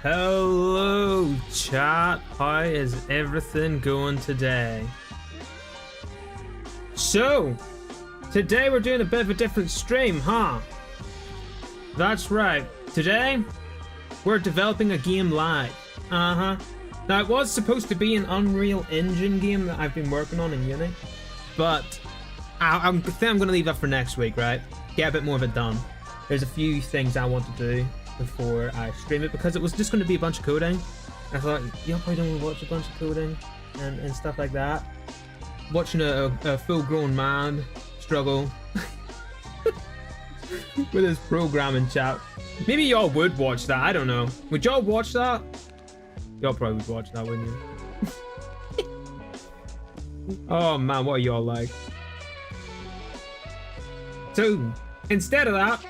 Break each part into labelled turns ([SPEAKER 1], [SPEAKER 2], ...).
[SPEAKER 1] Hello, chat. How is everything going today? So, today we're doing a bit of a different stream, huh? That's right. Today, we're developing a game live. Now, it was supposed to be an Unreal Engine game that I've been working on in uni, but I think I'm going to leave that for next week, right? Get a bit more of it done. There's a few things I want to do before I stream it, because it was just going to be a bunch of coding. I thought, you probably don't want to watch a bunch of coding and stuff like that. Watching a full-grown man struggle with his programming chat. Maybe y'all would watch that, I don't know. Would y'all watch that? Y'all probably would watch that, wouldn't you? Oh man, what are y'all like? So, instead of that,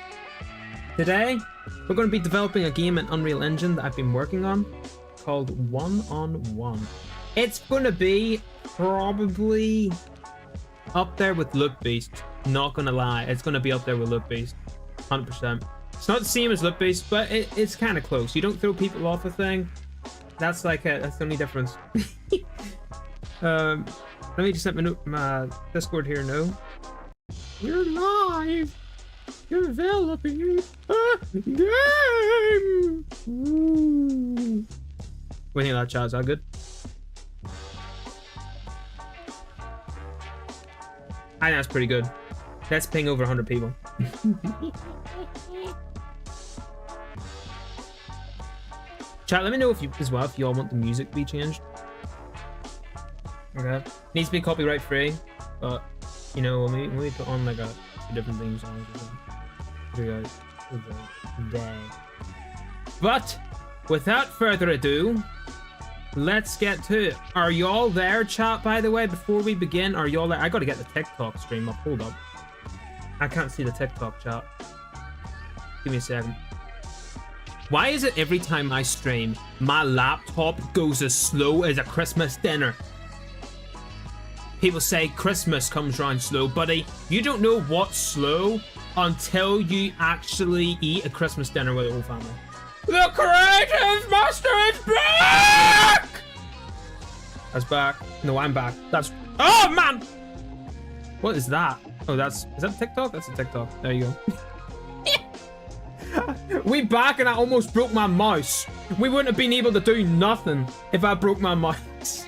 [SPEAKER 1] today, we're going to be developing a game in Unreal Engine that I've been working on called One-on-One. It's going to be probably up there with Loop Beast. Not going to lie, it's going to be up there with Loop Beast. 100%. It's not the same as Loop Beast, but it's kind of close. You don't throw people off a thing. That's like that's the only difference. Let me just let my Discord here know. You're live! You're developing a game! Ooh. What do you think of that, chat? Is that good? I think that's pretty good. Let's ping over 100 people. Chat, let me know if you as well if y'all want the music to be changed. Okay. Needs to be copyright free, but you know, when we put on like a different theme songs or something. But without further ado, let's get to it. Are y'all there, chat, by the way, before we begin? Are y'all there? I gotta get the TikTok stream up. Hold up. I can't see the TikTok chat. Give me a second. Why is it every time I stream, my laptop goes as slow as a Christmas dinner? People say Christmas comes round slow, buddy. You don't know what's slow until you actually eat a Christmas dinner with the whole family. The creative master is back! That's back. No, I'm back. That's... Oh, man! What is that? Oh, is that TikTok? That's a TikTok. There you go. We back, and I almost broke my mouse. We wouldn't have been able to do nothing if I broke my mouse.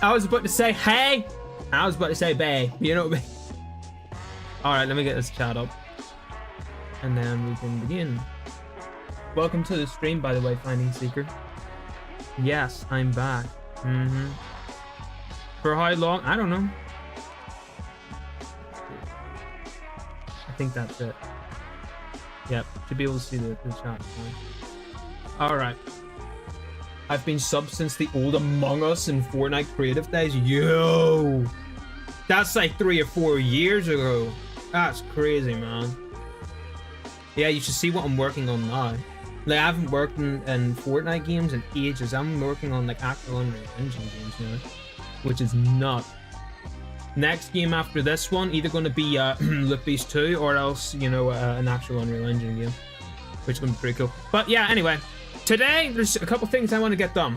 [SPEAKER 1] I was about to say hey. I was about to say bae. You know what I mean? Alright, let me get this chat up. And then we can begin. Welcome to the stream, by the way, Finding Seeker. Yes, I'm back. For how long? I don't know. I think that's it. Yep, should be able to see the chat. Alright. I've been subbed since the old Among Us and Fortnite creative days. Yo! That's like 3 or 4 years ago. That's crazy, man. Yeah, you should see what I'm working on now. Like, I haven't worked in Fortnite games in ages. I'm working on like actual Unreal Engine games now, which is nuts. Next game after this one, either going to be Loop Beast 2 or else, you know, an actual Unreal Engine game, which is going to be pretty cool. But yeah, anyway, today there's a couple things I want to get done.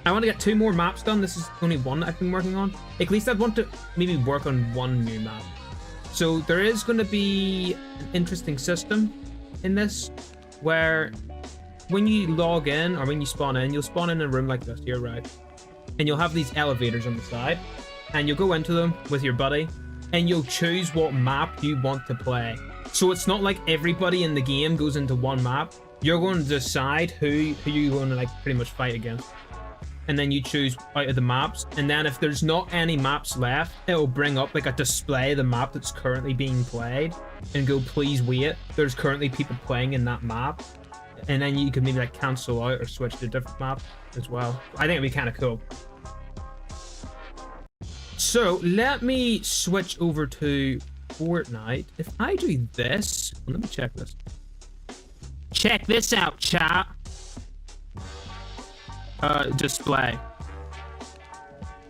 [SPEAKER 1] I want to get 2 more maps done. This is only one that I've been working on. At least I want to maybe work on 1 new map. So there is going to be an interesting system in this where when you log in or when you spawn in, you'll spawn in a room like this here, right? And you'll have these elevators on the side. And you'll go into them with your buddy, and you'll choose what map you want to play. So it's not like everybody in the game goes into one map. You're going to decide who you're going to like pretty much fight against. And then you choose out of the maps. And then if there's not any maps left, it'll bring up like a display of the map that's currently being played. And go, please wait, there's currently people playing in that map. And then you can maybe like cancel out or switch to a different map as well. I think it'd be kind of cool. So let me switch over to Fortnite. If I do this, well, let me check this. Check this out, chat. Display.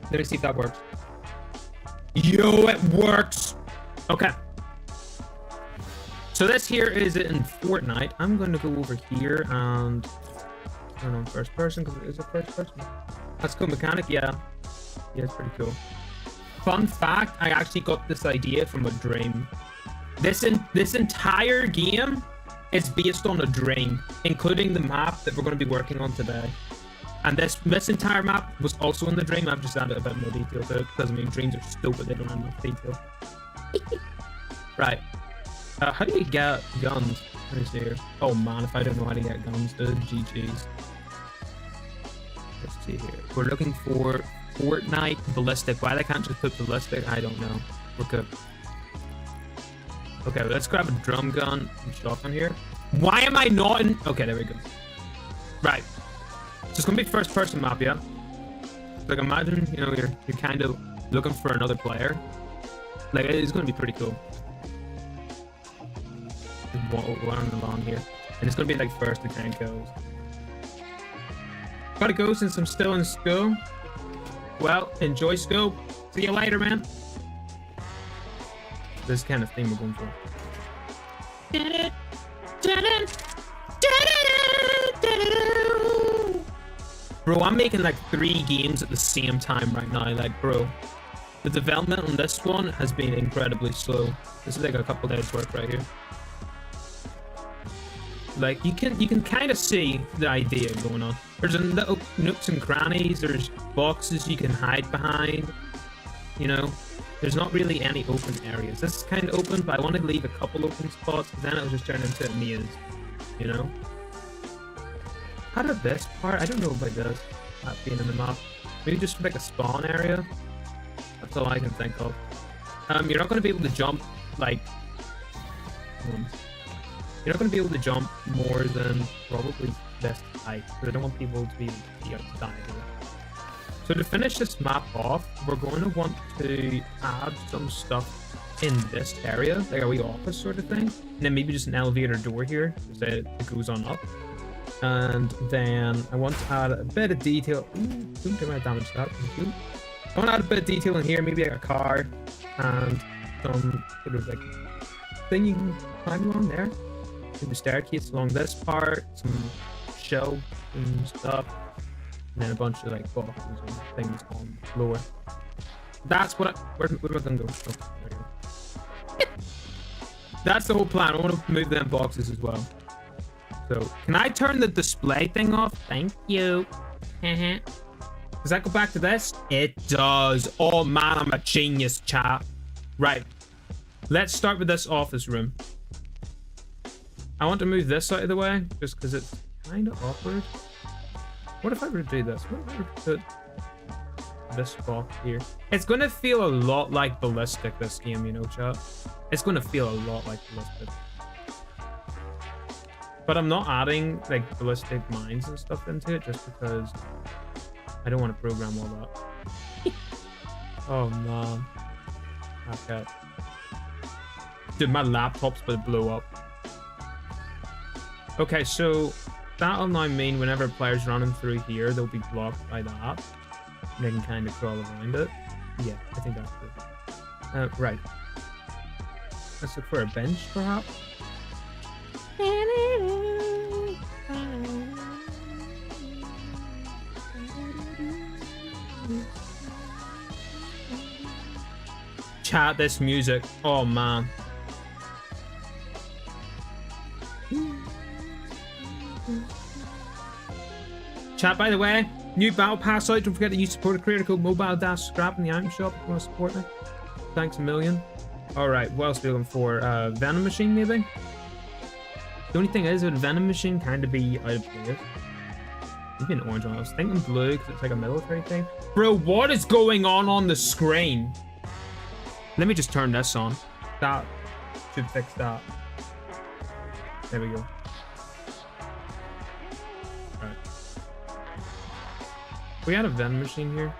[SPEAKER 1] Let me see if that works. Yo, it works. Okay. So this here is it in Fortnite. I'm going to go over here and turn on first person because it is a first person. That's cool mechanic, yeah. Yeah, it's pretty cool. Fun fact, I actually got this idea from a dream. This entire game is based on a dream, including the map that we're going to be working on today. And this entire map was also in the dream. I've just added a bit more detail to it because I mean dreams are stupid, they don't have enough detail. Right. How do you get guns? Let me see here. Oh man, if I don't know how to get guns, dude, GG's. Let's see here. We're looking for Fortnite ballistic. Why they can't just put ballistic, I don't know. We're good. Okay, let's grab a drum gun and shotgun here. Why am I not in? Okay, there we go. Right. So it's gonna be first person map, yeah? Like imagine, you know, you're kind of looking for another player. Like it's gonna be pretty cool. One along here. And it's gonna be like first to 10 kills. Gotta go since I'm still in school. Well, enjoy school. See you later, man. This kind of thing we're going for. Bro, I'm making like 3 games at the same time right now. Like, bro, the development on this one has been incredibly slow. This is like a couple days work right here. Like you can kind of see the idea going on. There's a little nooks and crannies. There's boxes you can hide behind. You know, there's not really any open areas. This is kind of open, but I want to leave a couple open spots. Because then it will just turn into a maze. You know. How did this part? I don't know about this. That being in the map. Maybe just like a spawn area. That's all I can think of. You're not going to be able to jump like. You're not going to be able to jump more than probably this height, because I don't want people to be outside of it. So to finish this map off, we're going to want to add some stuff in this area, like a wee office sort of thing, and then maybe just an elevator door here, so that it goes on up. And then I want to add a bit of detail. Don't get my damage that. I want to add a bit of detail in here, maybe like a car and some sort of like thing you can climb on there. The staircase along this part, some shelves and stuff, and then a bunch of like boxes and things on the floor. That's what where am I gonna go? Oh, there we go. That's the whole plan. I want to move them boxes as well. So can I turn the display thing off? Thank you. Does that go back to this? It does. Oh man, I'm a genius, chat. Right. Let's start with this office room. I want to move this out of the way, just because it's kind of awkward. What if I were to do this? What if I were to put this box here? It's going to feel a lot like Ballistic, this game, you know, chat. It's going to feel a lot like Ballistic. But I'm not adding, like, Ballistic mines and stuff into it, just because I don't want to program all that. Oh, man. Okay. Dude, my laptop's about to blow up. Okay, so that'll now mean whenever a player's running through here, they'll be blocked by that. And they can kind of crawl around it. Yeah, I think that's good. Right. Let's look for a bench, perhaps. Chat, this music. Oh, man. Chat, by the way, new battle pass out. Don't forget to use support creator code mobile-scrap in the item shop if you want to support me. Thanks a million. Alright, what else are we looking for? Venom machine, maybe? The only thing is, would Venom machine kind of be out of place? Maybe an orange one. I was thinking blue because it's like a military thing. Bro, what is going on the screen? Let me just turn this on. That should fix that. There we go. We had a Venom machine here.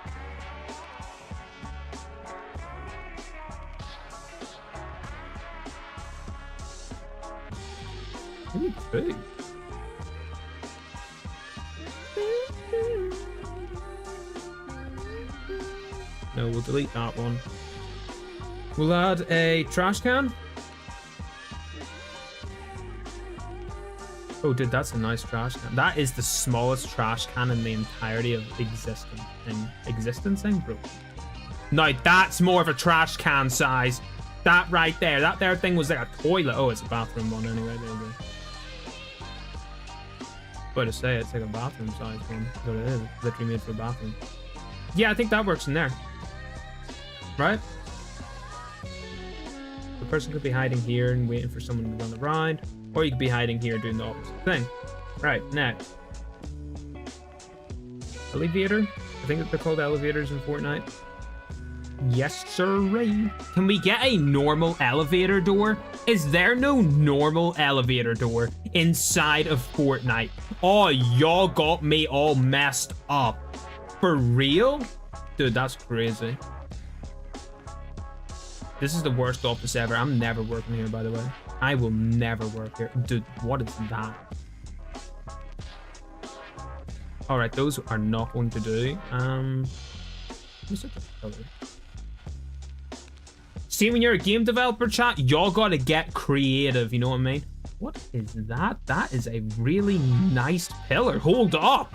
[SPEAKER 1] Ooh, big. No, we'll delete that one. We'll add a trash can. Oh, dude, that's a nice trash can. That is the smallest trash can in the entirety of existence, bro. Now, that's more of a trash can size. That right there. That there thing was like a toilet. Oh, it's a bathroom one anyway. There you go. But to say it's like a bathroom size one. But it is. Literally made for a bathroom. Yeah, I think that works in there. Right? The person could be hiding here and waiting for someone to run around. Or you could be hiding here doing the opposite thing. Right, next. Elevator? I think they're called elevators in Fortnite. Yes, sirree. Can we get a normal elevator door? Is there no normal elevator door inside of Fortnite? Oh, y'all got me all messed up. For real? Dude, that's crazy. This is the worst office ever. I'm never working here, by the way. I will never work here. Dude, what is that? Alright, those are not going to do. See, when you're a game developer, chat, y'all gotta get creative, you know what I mean? What is that? That is a really nice pillar. Hold up.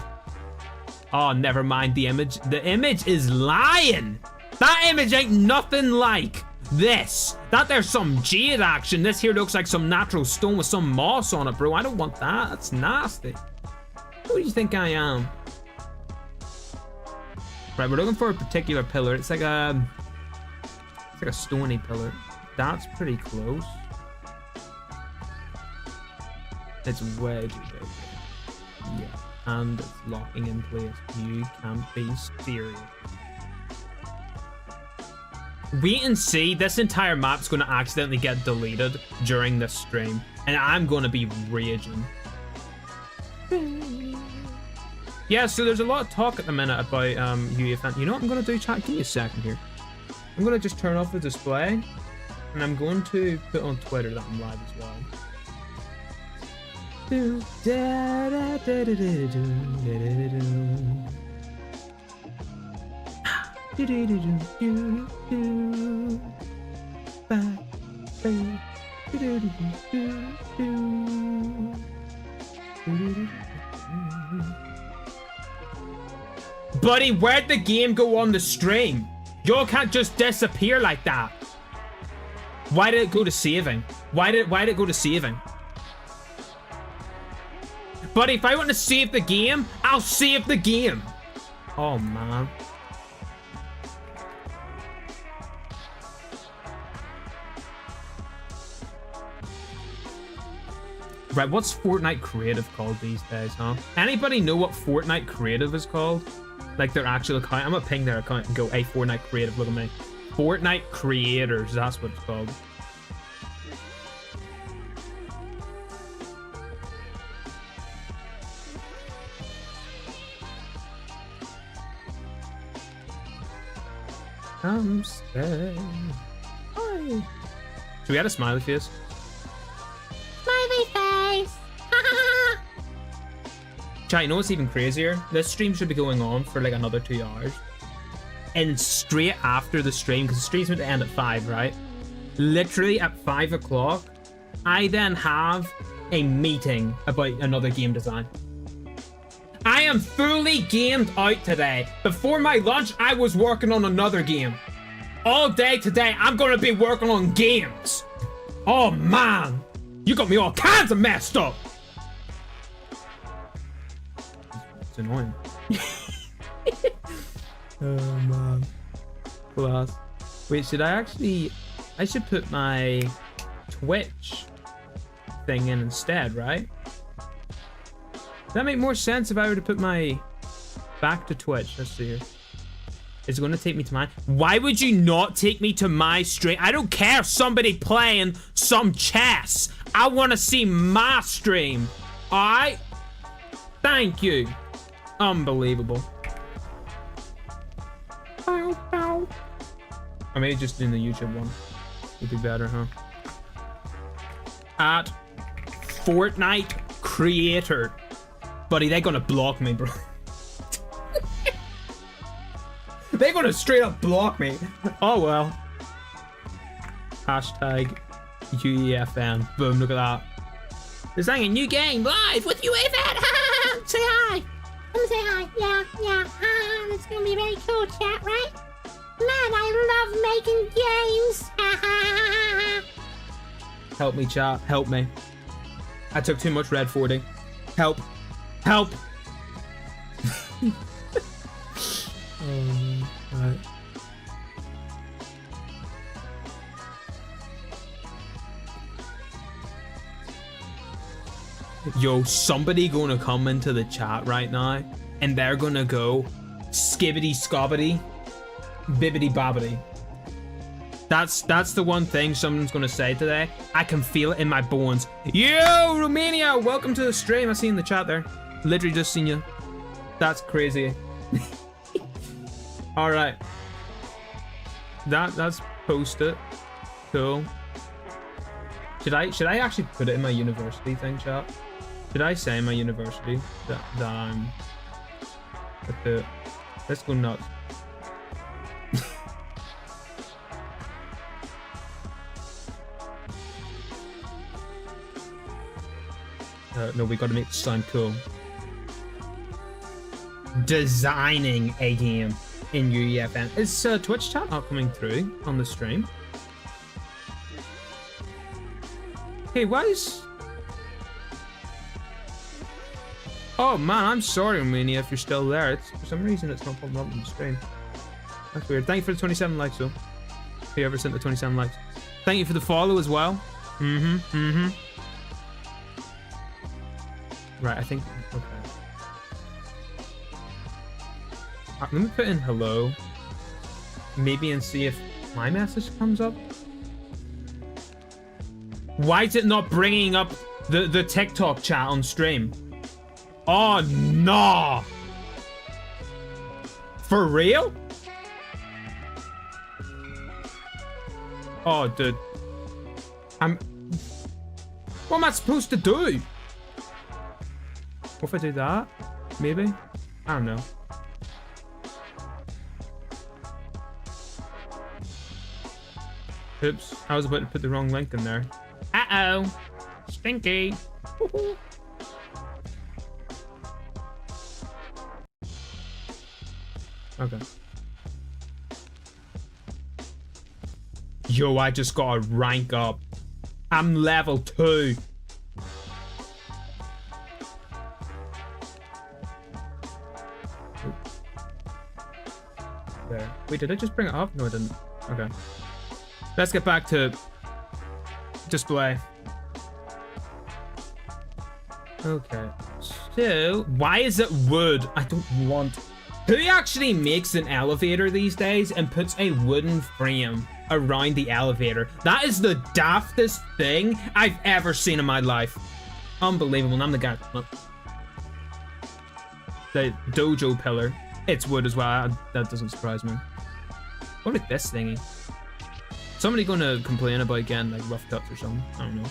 [SPEAKER 1] Oh, never mind the image. The image is lying. That image ain't nothing like this. That there's some jade action. This here looks like some natural stone with some moss on it, bro. I don't want that. That's nasty. Who do you think I am? Right, we're looking for a particular pillar. It's like a stony pillar. That's pretty close. It's way too big. Yeah, and it's locking in place. You can't be serious. Wait and see. This entire map's going to accidentally get deleted during this stream, and I'm going to be raging. Yeah, so there's a lot of talk at the minute about UEFN. You know what I'm going to do, chat? Give me a second here. I'm going to just turn off the display, and I'm going to put on Twitter that I'm live as well. Buddy, where'd the game go on the stream? Y'all can't just disappear like that. Why did it go to saving? Why did it go to saving? Buddy, if I want to save the game, I'll save the game. Oh, man. Right, what's Fortnite Creative called these days, huh? Anybody know what Fortnite Creative is called? Like their actual account? I'm gonna ping their account and go, hey, Fortnite Creative, look at me. Fortnite Creators, that's what it's called. Come stay. Hi. Should we add a smiley face? Smiley face! Chat, you know what's even crazier? This stream should be going on for like another 2 hours. And straight after the stream, because the stream's meant to end at 5, right? Literally at 5 o'clock, I then have a meeting about another game design. I am fully gamed out today. Before my lunch, I was working on another game. All day today, I'm gonna be working on games. Oh man, you got me all kinds of messed up. It's annoying. Oh man. Class. Wait, should I actually... I should put my Twitch thing in instead, right? Does that make more sense if I were to put my back to Twitch? Let's see here. Is it going to take me to mine? Why would you not take me to my stream? I don't care if somebody playing some chess. I want to see my stream. Alright? Thank you. Unbelievable. Bow, bow. Or maybe just doing the YouTube one would be better, huh? At Fortnite Creator. Buddy, they're gonna block me, bro. They're gonna straight up block me. Oh well. Hashtag UEFN. Boom, look at that. Designing a new game live with you, Evan. Say hi.
[SPEAKER 2] Come say hi. Yeah. That's gonna be very cool, chat, right? Man, I love making games.
[SPEAKER 1] Help me, chat. Help me. I took too much red 40. Help. Help. Right. Yo, somebody gonna come into the chat right now and they're gonna go skibbity scobbity bibbity bobbity. That's the one thing someone's gonna say today. I can feel it in my bones. Yo, Romania, welcome to the stream. I see you in the chat there. Literally just seen you. That's crazy. All right. That's posted. Cool. Should I actually put it in my university thing, chat? Should I say in my university that I'm at the... Let's go nuts. No, we gotta make it sound cool. Designing a game in UEFN. Is Twitch chat not coming through on the stream? Hey, why is... Oh man, I'm sorry, Romania, if you're still there. For some reason, it's not popping up on the stream. That's weird. Thank you for the 27 likes, though. Whoever sent the 27 likes. Thank you for the follow as well. Right, I think... Okay. Let me put in hello. Maybe and see if my message comes up. Why is it not bringing up the TikTok chat on stream? Oh, no! For real? Oh, dude. What am I supposed to do? What if I do that? Maybe? I don't know. Oops, I was about to put the wrong link in there. Uh-oh. Stinky. Okay. Yo, I just got a rank up. I'm level 2. There. Wait, did I just bring it up? No, I didn't. Okay. Let's get back to display. Okay. So, why is it wood? I don't want... Who actually makes an elevator these days and puts a wooden frame around the elevator? That is the daftest thing I've ever seen in my life. Unbelievable. And I'm the guy. Look. The dojo pillar. It's wood as well. That doesn't surprise me. What about this thingy? Somebody gonna complain about getting like rough cuts or something? I don't know.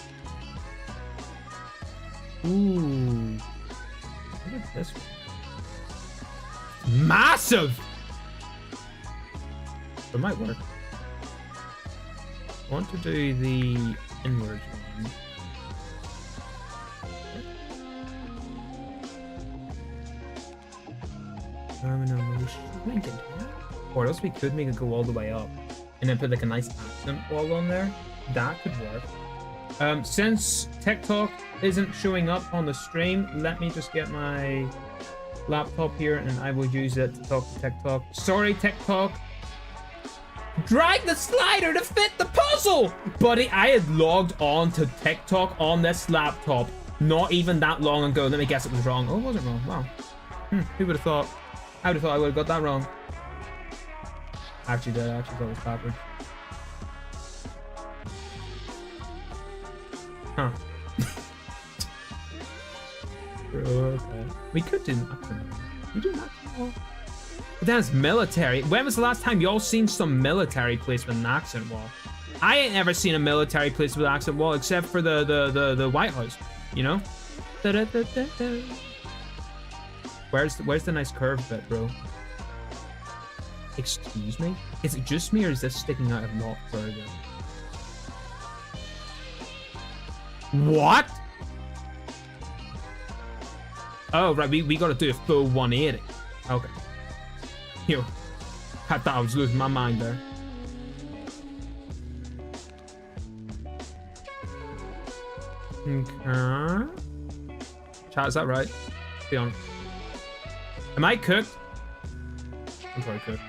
[SPEAKER 1] Ooh. What about this one? Massive! It might work. I want to do the inwards one. Or else we could make it go all the way up and then put like a nice accent wall on there. That could work. Since TikTok isn't showing up on the stream, let me just get my laptop here and I will use it to talk to TikTok. Sorry, TikTok. Drag the slider to fit the puzzle! Buddy, I had logged on to TikTok on this laptop not even that long ago. Let me guess it was wrong. Oh, it wasn't wrong. Wow. Who would have thought? I would have thought I would have got that wrong. Actually did. I actually thought it was backwards. Huh. Okay. We could do nothing. We do nothing. But then it's military. When was the last time y'all seen some military place with an accent wall? I ain't ever seen a military place with an accent wall except for the White House. You know? Where's the nice curved bit, bro? Excuse me? Is it just me or is this sticking out a lot further? What? Oh, right, we gotta do a full 180. Okay. Yo, I thought I was losing my mind there. Okay. Chat, is that right? Be honest. Am I cooked? I'm probably cooked.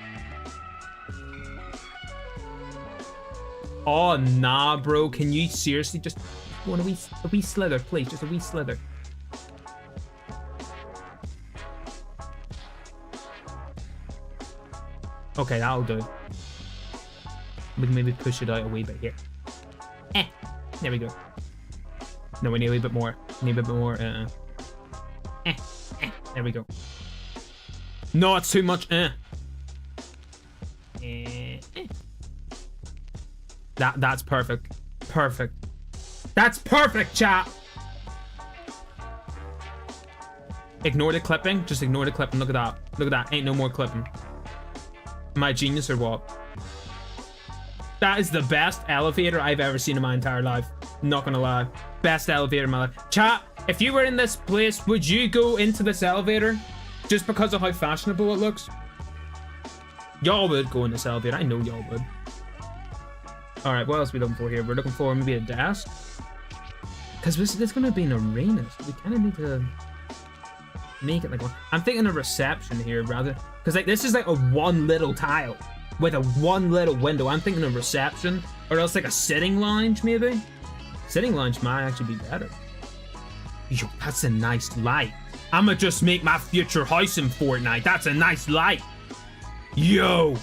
[SPEAKER 1] Oh, nah, bro. Can you seriously just want a wee slither, please? Just a wee slither. Okay, that'll do. We can maybe push it out a wee bit here. There we go. No, we need a wee bit more. Need a bit more. There we go. No, it's too much. That's perfect. Perfect. That's perfect, chat. Ignore the clipping. Just ignore the clipping. Look at that. Look at that. Ain't no more clipping. Am I a genius or what? That is the best elevator I've ever seen in my entire life. Not gonna lie. Best elevator in my life. Chat, if you were in this place, would you go into this elevator just because of how fashionable it looks? Y'all would go in this elevator. I know y'all would. Alright, what else are we looking for here? We're looking for maybe a desk. Because this is going to be an arena, so we kind of need to make it like one. I'm thinking a reception here, rather. Because like this is like a one little tile with a one little window. I'm thinking a reception, or else like a sitting lounge, maybe. Sitting lounge might actually be better. Yo, that's a nice light. I'ma just make my future house in Fortnite. That's a nice light. Yo.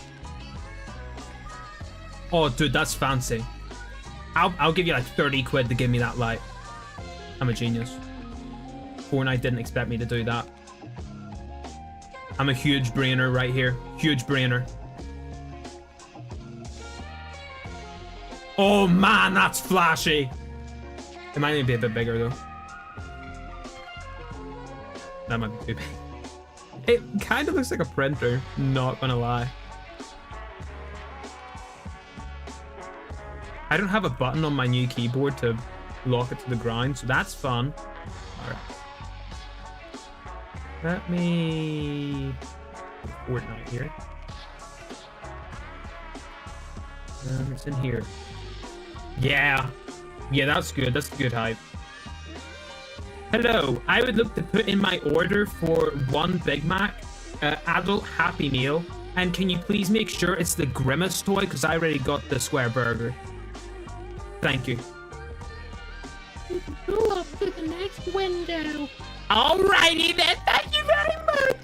[SPEAKER 1] Oh, dude, that's fancy. I'll give you like 30 quid to give me that light. I'm a genius. Fortnite didn't expect me to do that. I'm a huge brainer right here. Huge brainer. Oh man, that's flashy. It might need to be a bit bigger though. That might be too big. It kind of looks like a printer, not gonna lie. I don't have a button on my new keyboard to lock it to the ground, so that's fun. Alright. Let me... Fortnite here. It's in here. Yeah. Yeah, that's good. That's good hype. Hello. I would look to put in my order for 1 Big Mac, adult Happy Meal, and can you please make sure it's the Grimace toy, because I already got the square burger. Thank you.
[SPEAKER 2] Pull up to the next window.
[SPEAKER 1] Alrighty then. Thank you very much.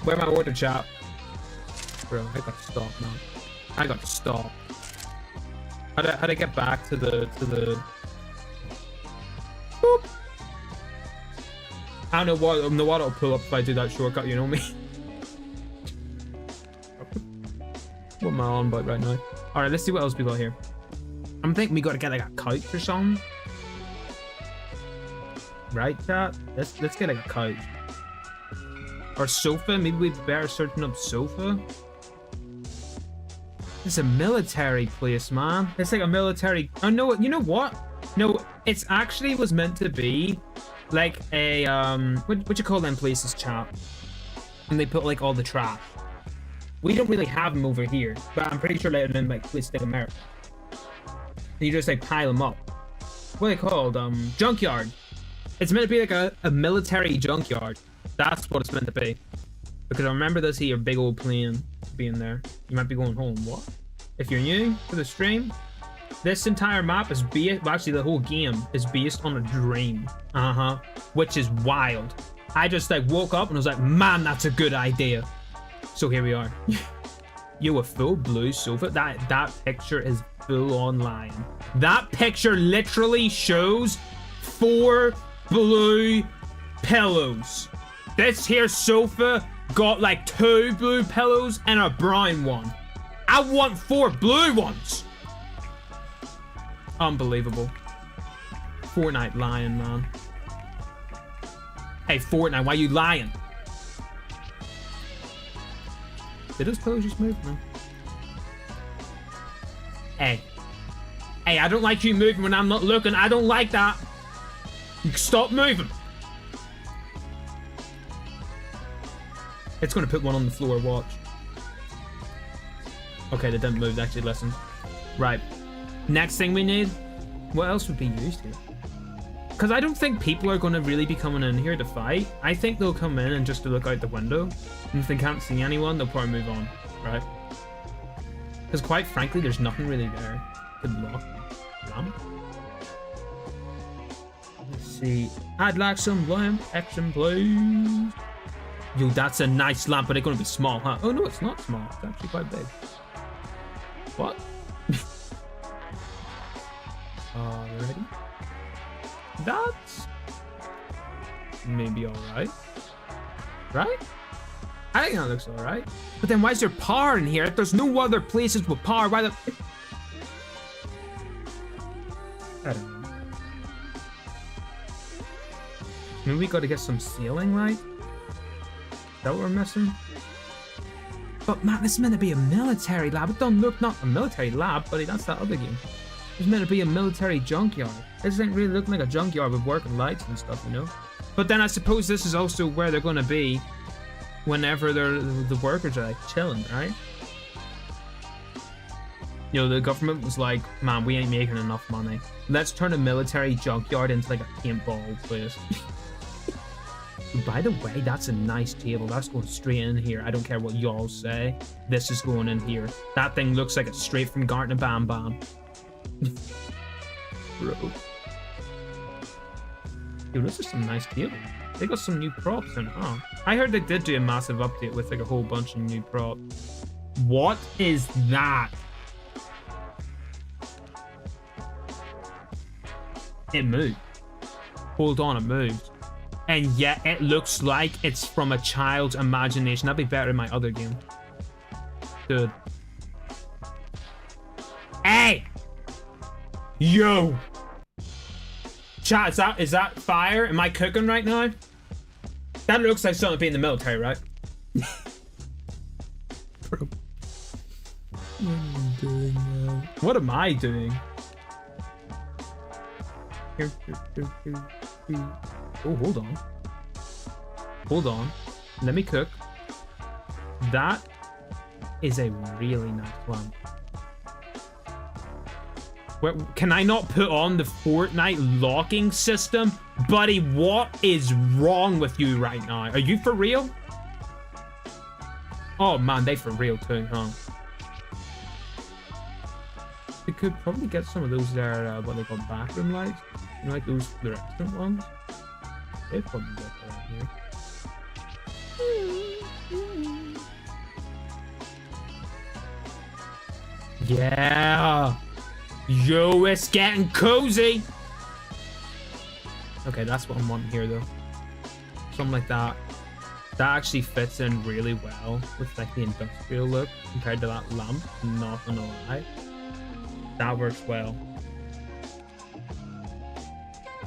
[SPEAKER 1] Where my order, chap? Bro, I got to stop now. I got to stop. How'd I get back to the Boop. I don't know what it'll pull up if I do that shortcut, you know me. What am I on about right now? Alright, let's see what else we got here. I'm thinking we gotta get like a couch or something. Right, chat? Let's get like a couch. Or sofa, maybe we'd better searching up sofa. It's a military place, man. It's like a military. Oh no, you know what? No, it's actually was meant to be like a what you call them places, chat? And they put like all the trash. We don't really have them over here, but I'm pretty sure they're in like places like America. And you just like pile them up. What are they called? Junkyard. It's meant to be like a military junkyard. That's what it's meant to be. Because I remember this here big old plane being there. You might be going home. What? If you're new to the stream, this entire map is based, well, actually the whole game is based on a dream. Which is wild. I just like woke up and was like, man, that's a good idea. So here we are. Yo, a full blue sofa. That picture is full on lying. That picture literally shows 4 blue pillows. This here sofa got like 2 blue pillows and a brown one. I want 4 blue ones. Unbelievable. Fortnite lying, man. Hey, Fortnite, why you lying? Did those pillows just move, man? Hey. Hey, I don't like you moving when I'm not looking. I don't like that. Stop moving. It's gonna put one on the floor, watch. Okay, they didn't move, they actually listened. Right. Next thing we need. What else would be used here? Because I don't think people are gonna really be coming in here to fight. I think they'll come in and just to look out the window. And if they can't see anyone, they'll probably move on, right? Because quite frankly, there's nothing really there to block lamp. Let's see. I'd like some lamp action, please. Yo, that's a nice lamp, but it's gonna be small, huh? Oh no, it's not small. It's actually quite big. What? Alrighty. That's maybe alright. Right? I think that looks alright. But then why is there power in here? If there's no other places with power, why the... I don't know. Maybe we gotta get some ceiling light? Is that what we're missing? But man, this is meant to be a military lab. It don't look not a military lab, buddy. That's that other game. It's meant to be a military junkyard. This ain't really looking like a junkyard with working lights and stuff, you know? But then I suppose this is also where they're gonna be whenever the workers are like chilling, right? You know, the government was like, man, we ain't making enough money. Let's turn a military junkyard into like a paintball place. By the way, that's a nice table. That's going straight in here. I don't care what y'all say. This is going in here. That thing looks like it's straight from Garten Bam Bam. Bro. Yo, this is some nice table. They got some new props in, huh? I heard they did do a massive update with like a whole bunch of new props. What is that? It moved. Hold on, it moved. And yet it looks like it's from a child's imagination. That'd be better in my other game. Dude. Hey! Yo! Chat, is that fire? Am I cooking right now? That looks like something to be in the military, right? Bro. What am I doing now? What am I doing? Oh, hold on. Hold on. Let me cook. That is a really nice lamp. Can I not put on the Fortnite locking system? Buddy, what is wrong with you right now? Are you for real? Oh man, they for real too, huh? We could probably get some of those there, what they call bathroom lights. You know, like those fluorescent ones. They probably get around here. Yeah! Yo, it's getting cozy! Okay, that's what I'm wanting here, though. Something like that. That actually fits in really well with like the industrial look compared to that lamp. Not gonna lie. That works well.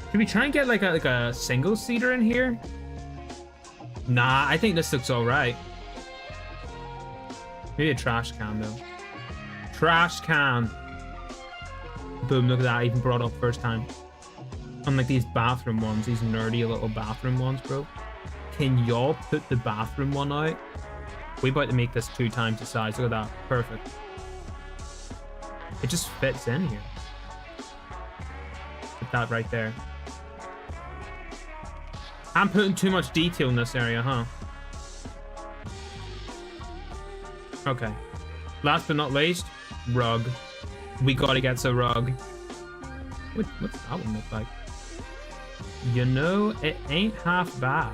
[SPEAKER 1] Should we try and get like a single seater in here? Nah, I think this looks alright. Maybe a trash can though. Trash can. Boom, look at that, I even brought up first time. Unlike these bathroom ones, these nerdy little bathroom ones, bro. Can y'all put the bathroom one out? We're about to make this 2 times the size. Look at that. Perfect. It just fits in here. Put that right there. I'm putting too much detail in this area, huh? Okay. Last but not least, rug. We gotta get a rug. What's that one look like? You know, it ain't half bad.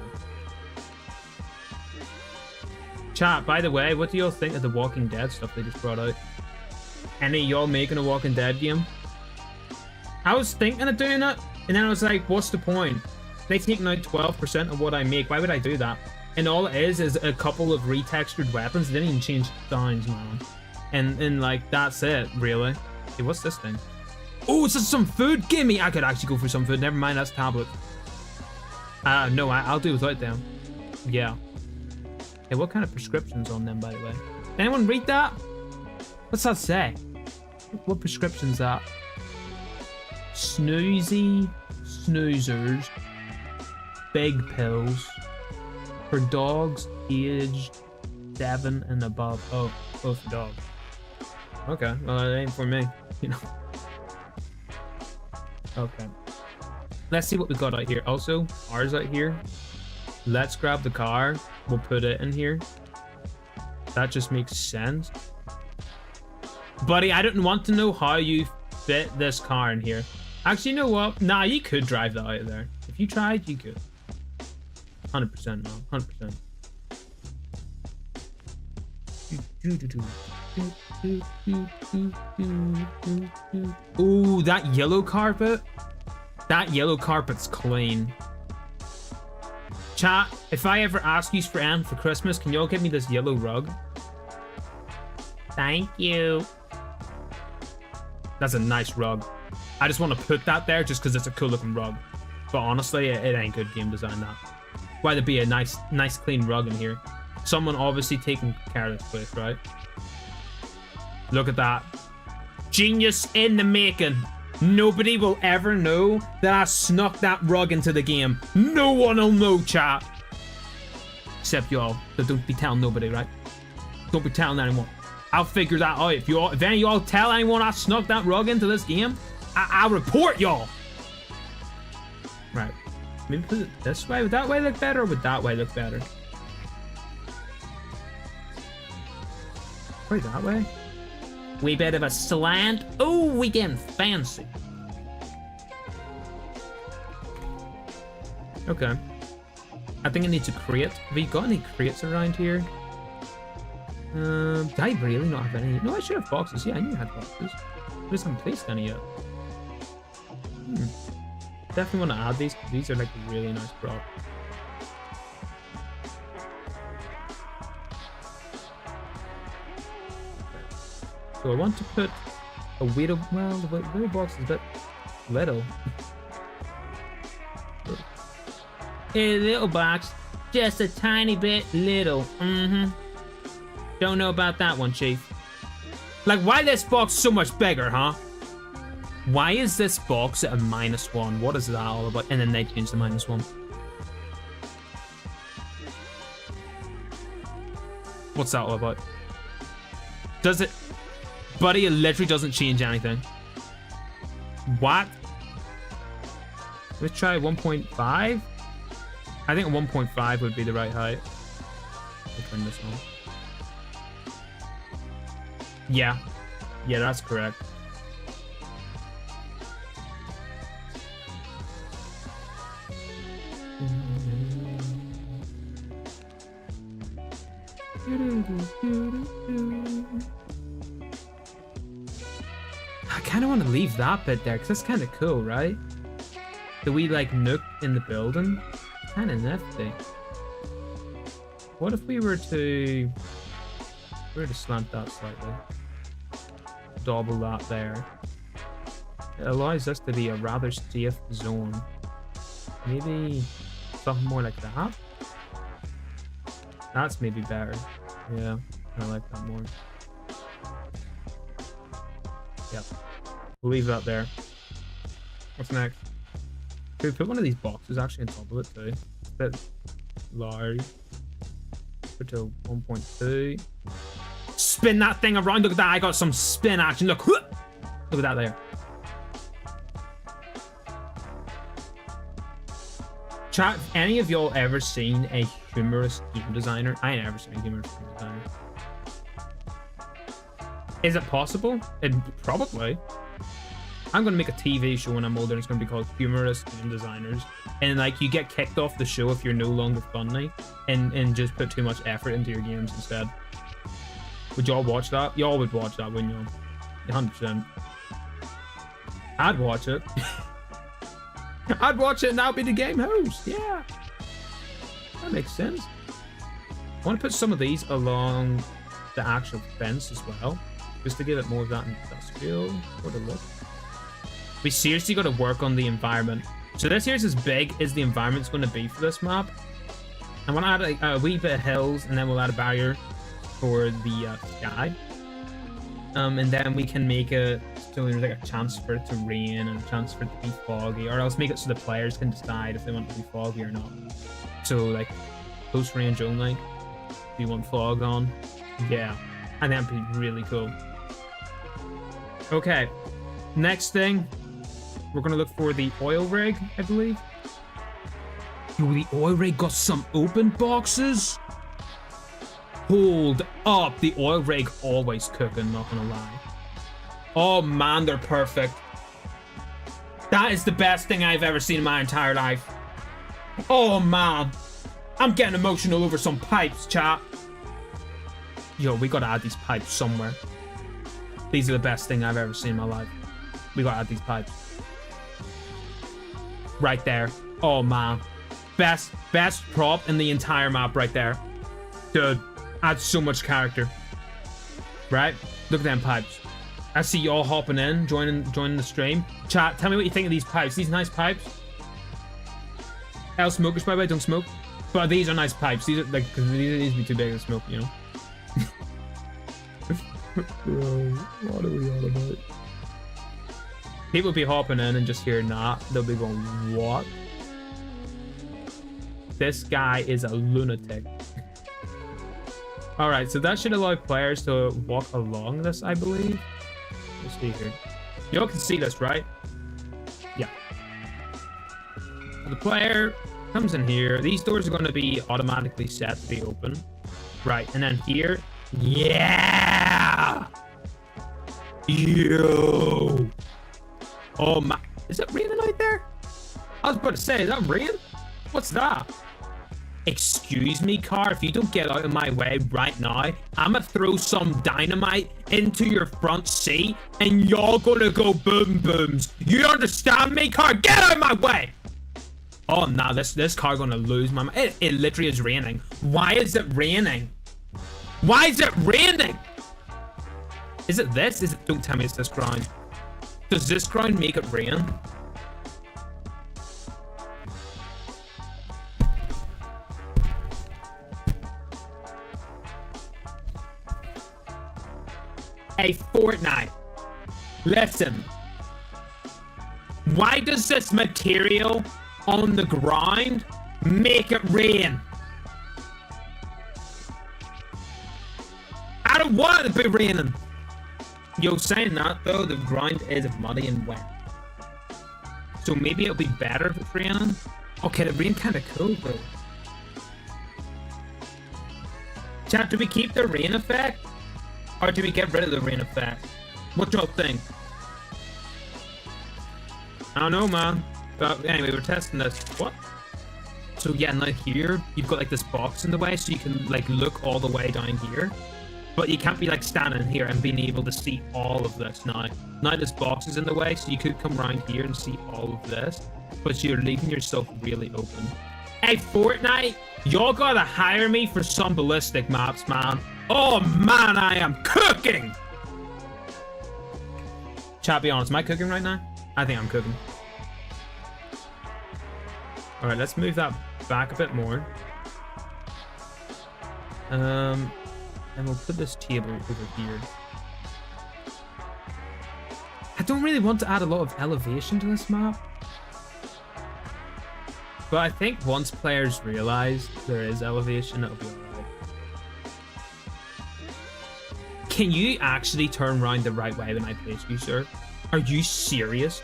[SPEAKER 1] Chat, by the way, what do y'all think of the Walking Dead stuff they just brought out? Any of y'all making a Walking Dead game? I was thinking of doing it, and then I was like, what's the point? They've taken out 12% of what I make. Why would I do that? And all it is a couple of retextured weapons. They didn't even change sounds, man. And like, that's it, really. Hey, what's this thing? Oh, it's just some food. Give me. I could actually go for some food. Never mind, that's tablet. No, I'll do without them. Yeah. Hey, what kind of prescriptions on them, by the way? Anyone read that? What's that say? What prescription's that? Snoozy snoozers, big pills. For dogs aged 7 and above. Oh, for dogs. Okay, well, it ain't for me, you know. Okay. Let's see what we got out here. Also, ours out here. Let's grab the car. We'll put it in here. That just makes sense. Buddy, I don't want to know how you fit this car in here. Actually, you know what? Nah, you could drive that out of there. If you tried, you could. 100%, man. 100%. Ooh, that yellow carpet. That yellow carpet's clean. Chat, if I ever ask you for Christmas, can y'all give me this yellow rug? Thank you. That's a nice rug. I just want to put that there just because it's a cool looking rug. But honestly, it ain't good game design, that. Why there be a nice clean rug in here? Someone obviously taking care of this place, right? Look at that. Genius in the making. Nobody will ever know that I snuck that rug into the game. No one will know, chat. Except y'all. So don't be telling nobody, right? Don't be telling anyone. I'll figure that out. If any of y'all tell anyone I snuck that rug into this game, I'll report y'all. Right. Maybe put it this way. Would that way look better, or would that way look better? Probably that way. Wee bit of a slant. Oh, we getting fancy. Okay. I think I need to crate. Have you got any crates around here? Do I really not have any? No, I should have boxes. Yeah, I knew I had boxes. I just haven't placed any yet. Definitely want to add these. These are like a really nice prop. So I want to put a widow. Well, the widow box is a bit little. A little box, just a tiny bit little. Don't know about that one, Chief. Like, why this box so much bigger, huh? Why is this box at a -1? What is that all about? And then they change the -1. What's that all about? Does it... Buddy, it literally doesn't change anything. What? Let's try 1.5. I think 1.5 would be the right height. I'll turn this on. Yeah. Yeah, that's correct. I kind of want to leave that bit there because that's kind of cool, right? The wee like nook in the building, kind of nifty. What if we were to slant that slightly, double that there? It allows us to be a rather safe zone. Maybe something more like that. That's maybe better. Yeah, I like that more. Yep. We'll leave that there. What's next? Can we put one of these boxes actually on top of it too? It's a bit large. Put to 1.2. Spin that thing around. Look at that. I got some spin action. Look. Look at that there. Chat, any of y'all ever seen a humorous game designer? I ain't ever seen a humorous game designer. Is it possible? Probably. I'm gonna make a TV show when I'm older. It's gonna be called Humorous Game Designers, and like you get kicked off the show if you're no longer funny, and just put too much effort into your games instead. Would y'all watch that? Y'all would watch that, wouldn't you? 100%. I'd watch it. I'd watch it and I'll be the game host. Yeah, that makes sense. I want to put some of these along the actual fence as well, just to give it more of that industrial sort of look. We seriously got to work on the environment. So this here's as big as the environment's going to be for this map. I want to add a wee bit of hills, and then we'll add a barrier for the sky. And then we can make it so there's like a chance for it to rain and a chance for it to be foggy, or else make it so the players can decide if they want it to be foggy or not. So like close range only. Do you want fog on? Yeah, and that'd be really cool. Okay, next thing, we're gonna look for the oil rig, I believe. Yo, the oil rig got some open boxes. Hold up, the oil rig always cooking, not gonna lie. Oh man, they're perfect. That is the best thing I've ever seen in my entire life. Oh man, I'm getting emotional over some pipes, chat. Yo, we gotta add these pipes somewhere. These are the best thing I've ever seen in my life. We gotta add these pipes. Right there. Oh man. Best prop in the entire map right there. Dude, adds so much character. Right? Look at them pipes. I see y'all hopping in, joining the stream. Chat, tell me what you think of these pipes. These nice pipes. Smokers, by the way, don't smoke. But these are nice pipes. These are like, because these would be too big to smoke, you know? Bro, what are we on about? People be hopping in and just hearing that. They'll be going, what? This guy is a lunatic. Alright, so that should allow players to walk along this, I believe. Let's see here. Y'all can see this, right? Yeah. So the player comes in here. These doors are going to be automatically set to be open. Right, and then here. Yeah! Yo! Oh my. Is it raining out there? I was about to say, is that rain? What's that? Excuse me, car, if you don't get out of my way right now, I'ma throw some dynamite into your front seat and y'all gonna go boom booms. You understand me, car? Get out of my way! Oh no, this car gonna lose my mind. It literally is raining. Why is it raining? Why is it raining? Is it this? Don't tell me it's this ground. Does this ground make it rain? Hey, Fortnite, listen. Why does this material on the ground make it rain? I don't want it to be raining. Yo, saying that though, the ground is muddy and wet. So maybe it'll be better if it's raining. Okay, the rain kind of cool though. Chat, do we keep the rain effect? Or do we get rid of the rain effect? What y'all think? I don't know, man. But anyway, we're testing this. What? So yeah, now here, you've got like this box in the way, so you can like look all the way down here. But you can't be like standing here and being able to see all of this now. Now this box is in the way, so you could come around here and see all of this. But you're leaving yourself really open. Hey, Fortnite, y'all gotta hire me for some ballistic maps, man. Oh man, I am cooking! Chat, be honest, am I cooking right now? I think I'm cooking. Alright, let's move that back a bit more. And we'll put this table over here. I don't really want to add a lot of elevation to this map. But I think once players realize there is elevation, it'll be alright. Can you actually turn around the right way when I place you, sir? Are you serious?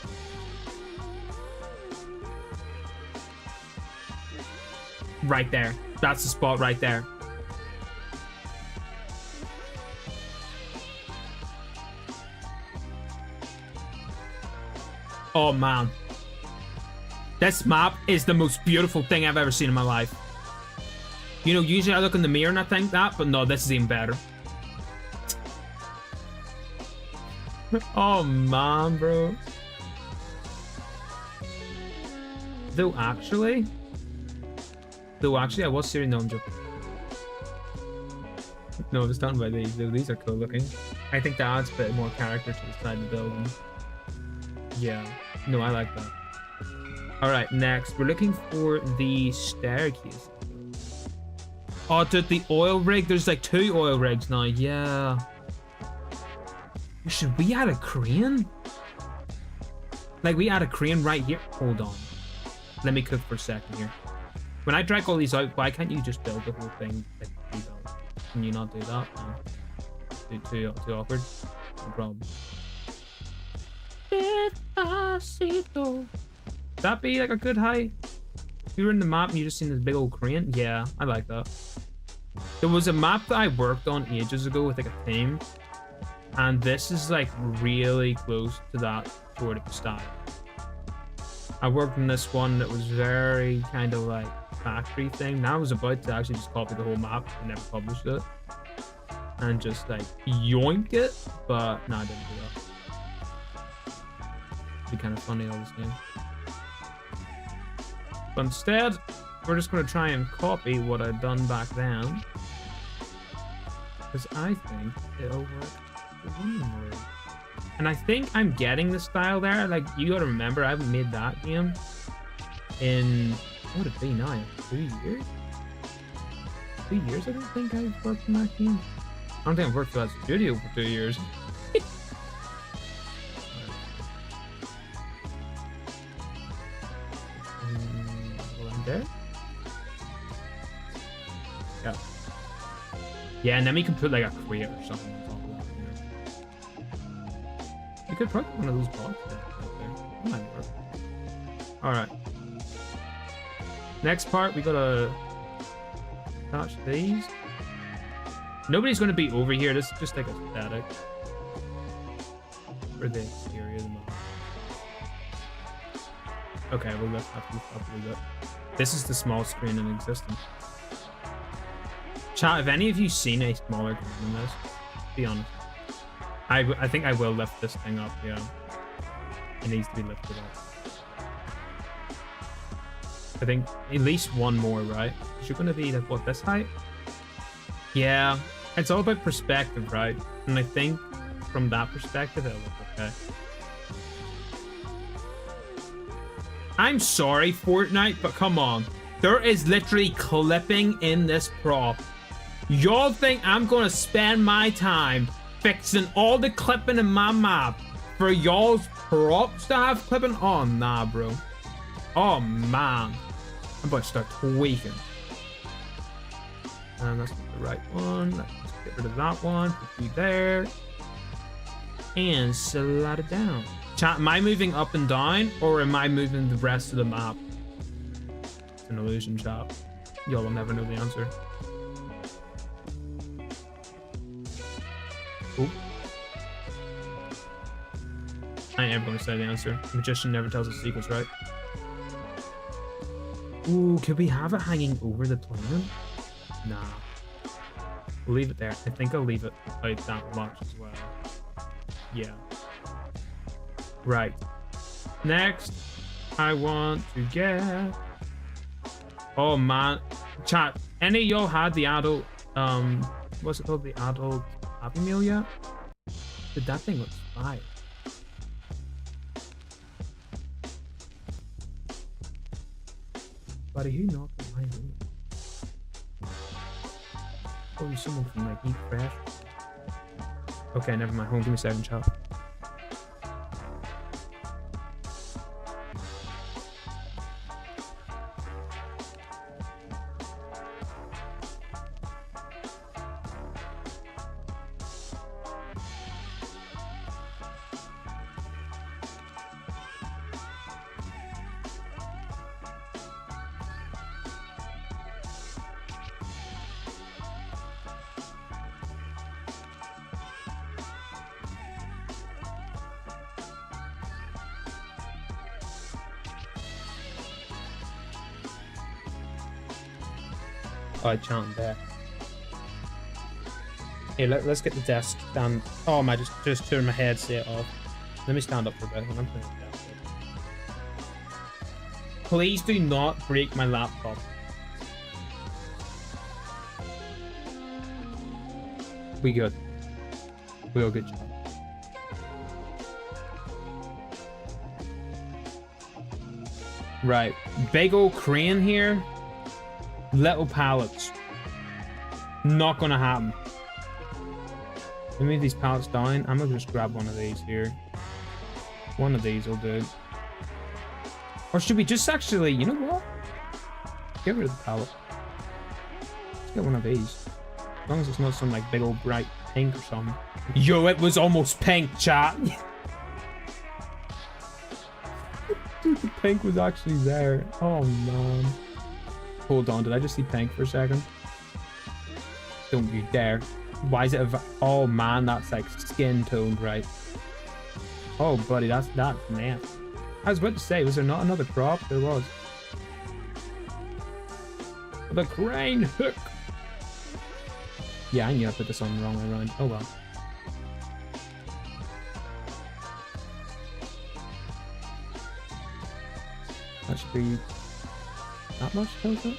[SPEAKER 1] Right there. That's the spot right there. Oh man. This map is the most beautiful thing I've ever seen in my life. You know, usually I look in the mirror and I think that, but no, this is even better. Oh man, bro. Though actually, I was serious. No, I'm joking. No, I'm just talking about these. These are cool looking. I think that adds a bit more character to the side of the building. Yeah. No, I like that. Alright, next. We're looking for the staircase. Oh, dude, the oil rig. There's like 2 oil rigs now. Yeah. Should we add a crane? Like, we add a crane right here? Hold on. Let me cook for a second here. When I drag all these out, why can't you just build the whole thing like rebuild? Can you not do that? No. Too awkward? No problem. Despacito. Would that be like a good height? If you were in the map and you just seen this big old crane? Yeah, I like that. There was a map that I worked on ages ago with like a team. And this is like really close to that sort of style. I worked on this one that was very kind of like factory thing. Now I was about to actually just copy the whole map and never published it. And just like yoink it, but no, I didn't do that. It'd be kind of funny all the same. But instead, we're just going to try and copy what I'd done back then. Because I think it'll work. And I think I'm getting the style there. Like, you gotta remember, I haven't made that game in, what would it be now? 2 years? 2 years I don't think I've worked in that game. I don't think I've worked for that studio for 2 years. There? Yeah. Yeah, and then we can put like a crate or something on top of that, you know. We could probably put one of those boxes out there. That might work. Alright. Next part, we gotta attach these. Nobody's gonna be over here. This is just like a static for the exterior of the map. Okay, we'll lift up a little bit. This is the small screen in existence. Chat, have any of you seen a smaller screen than this? Be honest. I think I will lift this thing up, yeah. It needs to be lifted up. I think at least one more, right? Is it going to be like, what, this height? Yeah, it's all about perspective, right? And I think from that perspective, it'll look okay. I'm sorry, Fortnite, but come on. There is literally clipping in this prop. Y'all think I'm gonna spend my time fixing all the clipping in my map for y'all's props to have clipping? Oh, nah, bro. Oh, man. I'm about to start tweaking. And that's not the right one. Let's get rid of that one. Put you there. And slide it down. Chat, am I moving up and down, or am I moving the rest of the map? It's an illusion, chat. Y'all will never know the answer. Oh. I am going to say the answer. Magician never tells us secrets, right? Ooh, could we have it hanging over the plane? Nah. We'll leave it there. I think I'll leave it like that much as well. Yeah. Right. Next, I want to get... Oh, man. Chat, any of y'all had the adult... what's it called? The adult Happy Meal yet? Dude, that thing looks fire. Buddy, who knocked on my door? Probably someone from like Eat Fresh. Okay, never mind. Hold on, give me a second, chat. Alright, chanting there. Here, let's get the desk down. Oh, I just turned my headset off. Let me stand up for a bit. I'm putting it down. Please do not break my laptop. We good. We all good, job. Right. Big old crane here. Little pallets. Not gonna happen. Let me move these pallets down. I'm gonna just grab one of these here. One of these will do. Or should we just actually, you know what? Get rid of the pallet. Let's get one of these. As long as it's not some like big old bright pink or something. Yo, it was almost pink, chat. Dude, the pink was actually there. Oh man. Hold on, did I just see pink for a second? Don't you dare. Why is it oh man, that's like skin toned, right? Oh buddy, that's nasty. I was about to say, was there not another crop? There was. The crane hook. Yeah, I knew I put this on the wrong way around. Oh well. That should be that much total.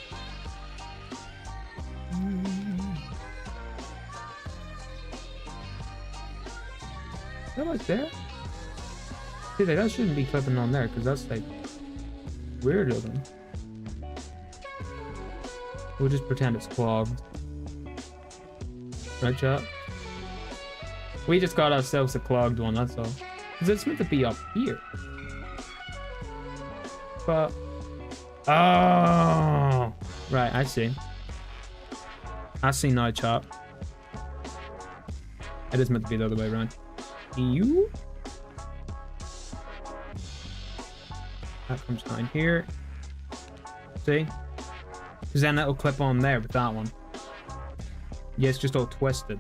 [SPEAKER 1] Is that like there? See, like, that shouldn't be clipping on there because that's like weird looking. We'll just pretend it's clogged. Right, chat? We just got ourselves a clogged one, that's all. Because it's meant to be up here. But... oh! Right, I see. I see now, chat. It is meant to be the other way around. You? That comes down here. See? Because then it'll clip on there with that one. Yeah, it's just all twisted.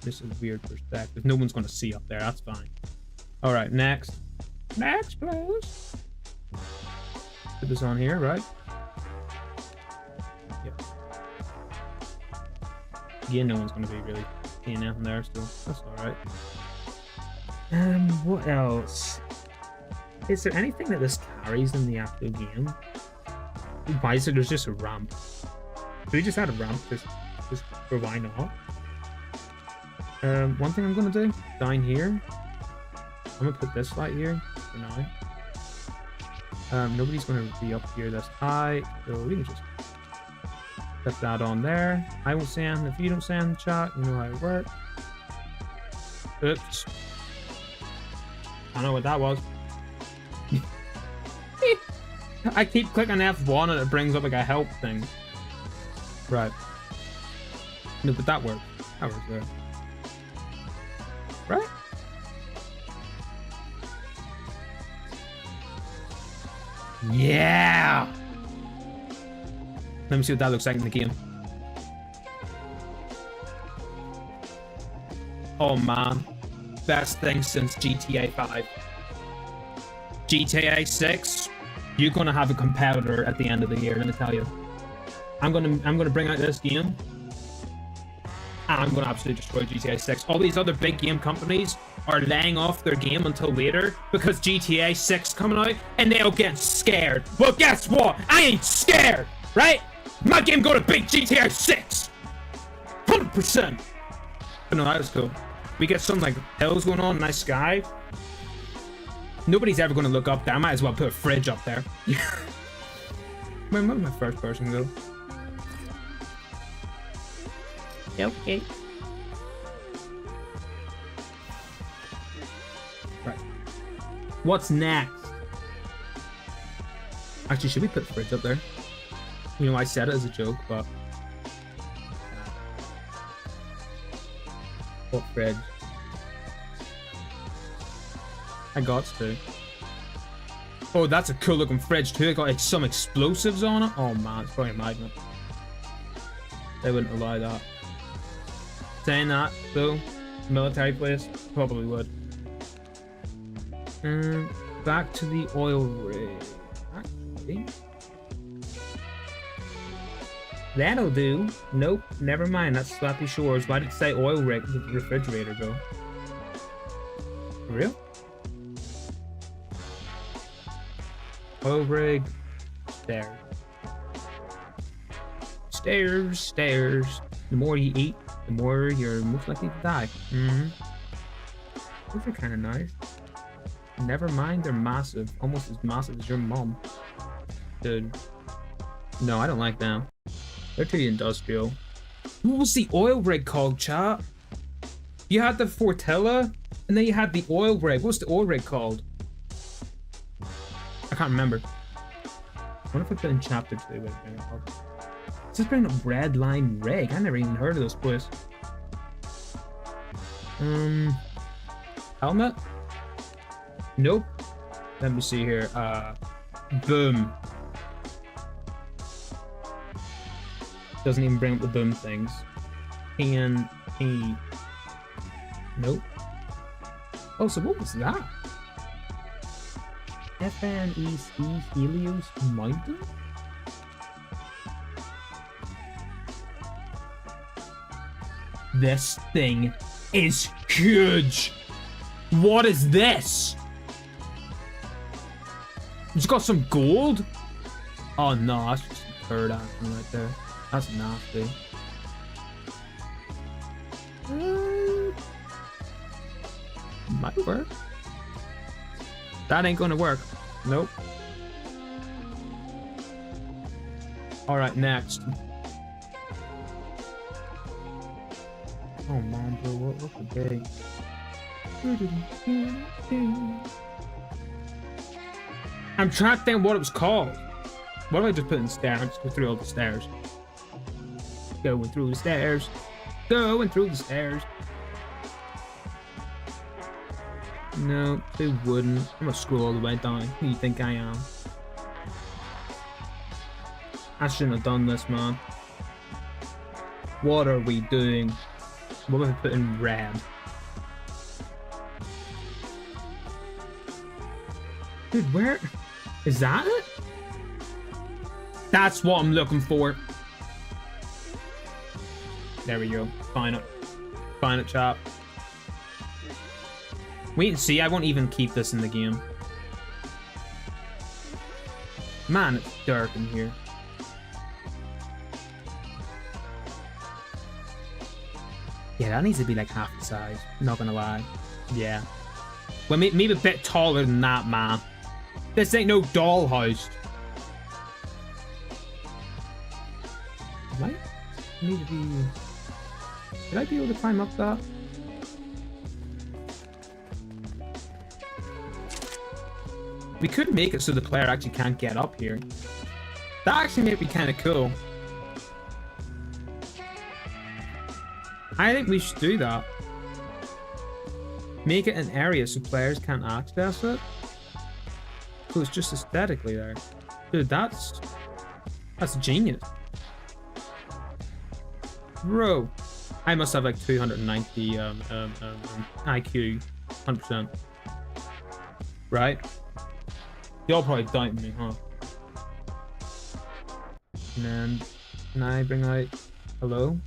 [SPEAKER 1] This is weird perspective. No one's going to see up there. That's fine. Alright, next. Next, please. Put this on here, right? Yeah. Again, no one's going to be really seeing anything there still. That's alright. What else? Is there anything that this carries in the actual game? Why is it there's just a ramp? Do we just add a ramp just for why not? One thing I'm gonna do down here, I'm gonna put this light here for now. Nobody's gonna be up here this high, so we can just put that on there. I won't say anything if you don't say anything, chat. You know how it works. Oops. I know what that was. I keep clicking F1 and it brings up like a help thing. Right. No, but that worked. That worked there. Right? Yeah! Let me see what that looks like in the game. Oh man. Best thing since GTA 5. GTA 6. You're gonna have a competitor at the end of the year, let me tell you. I'm gonna bring out this game, and I'm gonna absolutely destroy GTA 6. All these other big game companies are laying off their game until later because GTA 6 coming out, and they'll get scared. Well, guess what? I ain't scared, right? My game gonna beat GTA 6, 100%. But no, that was cool. We get some like hills going on, nice sky. Nobody's ever going to look up there. I might as well put a fridge up there. Where did my first person go? Okay. Right. What's next? Actually, should we put the fridge up there? You know, I said it as a joke, but... what fridge? I got to. Oh, that's a cool looking fridge too. It got like some explosives on it. Oh man, it's probably a magnet. They wouldn't allow that. Saying that though, military place probably would. Back to the oil rig. Actually, that'll do. Nope, never mind. That's Slappy Shores. Why did it say oil rig? The refrigerator go. For real? Oil rig. Stairs. Stairs, stairs. The more you eat, the more you're most likely to die. Those are kind of nice. Never mind, they're massive. Almost as massive as your mom. Dude. No, I don't like them. They're too industrial. What was the oil rig called, chat? You had the Fortilla, and then you had the oil rig. What's the oil rig called? I can't remember. What if I put in chapter 2? It's just bringing up Red Line Rig. I never even heard of this place. Helmet? Nope. Let me see here. Boom. Doesn't even bring up the boom things. TNT. Nope. Oh, so what was that? FNEC Helios Mountain? This thing is huge! What is this? It's got some gold? Oh no, that's just a turd action right there. That's nasty. Might work. That ain't gonna work. Nope. Alright, next. Oh man, bro, what's the day? I'm trying to think what it was called. What if I just put in stairs? Just go through all the stairs. Going through the stairs. Going through the stairs. No, they wouldn't. I'm gonna scroll all the way down. Who do you think I am? I shouldn't have done this, man. What are we doing? What if I put in red? Dude, where? Is that it? That's what I'm looking for. There we go. Find it. Find it, chap. Wait and see. I won't even keep this in the game. Man, it's dark in here. Yeah, that needs to be like half the size. Not gonna lie. Yeah. Well, maybe a bit taller than that, man. This ain't no dollhouse. Might need to be. Should I be able to climb up that? We could make it so the player actually can't get up here. That actually might be kind of cool. I think we should do that. Make it an area so players can't access it. So it's just aesthetically there. Dude, that's genius. Bro, I must have like 290 IQ, 100%. Right? Y'all probably doubt me, huh? And then, can I bring out hello?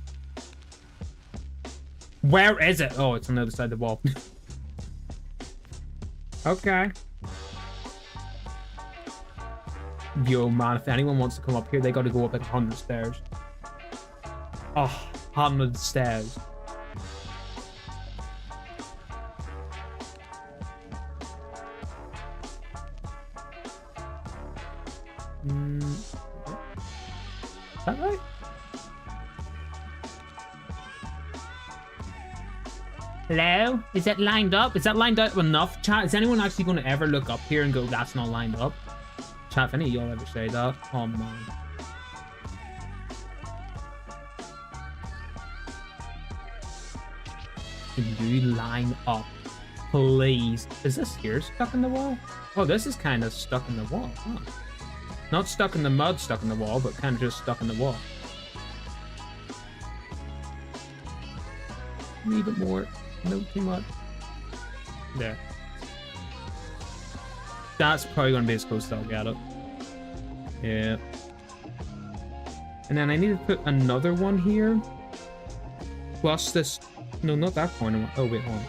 [SPEAKER 1] Where is it? Oh, it's on the other side of the wall. Okay. Yo, man, if anyone wants to come up here, they gotta go up like 100 stairs. Oh, 100 stairs. Is that right? Hello? Is that lined up? Is that lined up enough? Chat, is anyone actually going to ever look up here and go, that's not lined up? Chat, if any of y'all ever say that. Oh, man. Can you line up? Please. Is this here stuck in the wall? Oh, this is kind of stuck in the wall. Huh. Not stuck in the mud, stuck in the wall, but kind of just stuck in the wall. A little bit more. No, too much. There. That's probably going to be as close as I'll get it. Yeah. And then I need to put another one here. Plus this. No, not that corner one. Oh, wait, hold on.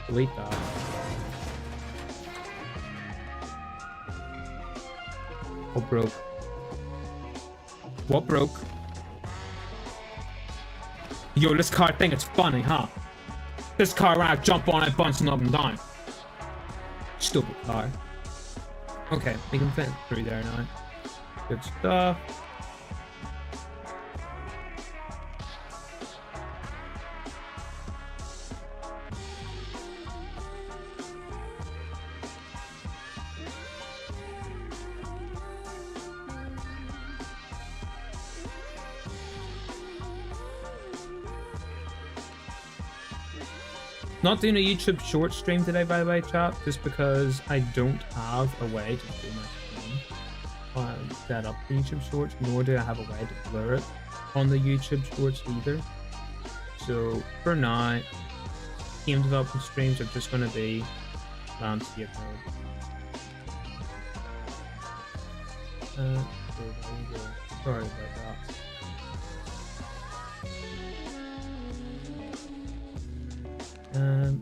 [SPEAKER 1] Delete that. What broke? What broke? Yo, this car thing is funny, huh? This car, when I jump on it, bouncing up and down. Stupid car. Okay, we can fit through there now. Good stuff. Not doing a YouTube short stream today, by the way, chat, just because I don't have a way to do my stream set up the YouTube shorts, nor do I have a way to blur it on the YouTube shorts either. So for now, game development streams are just going to be landscape mode. So there you go. Sorry about that.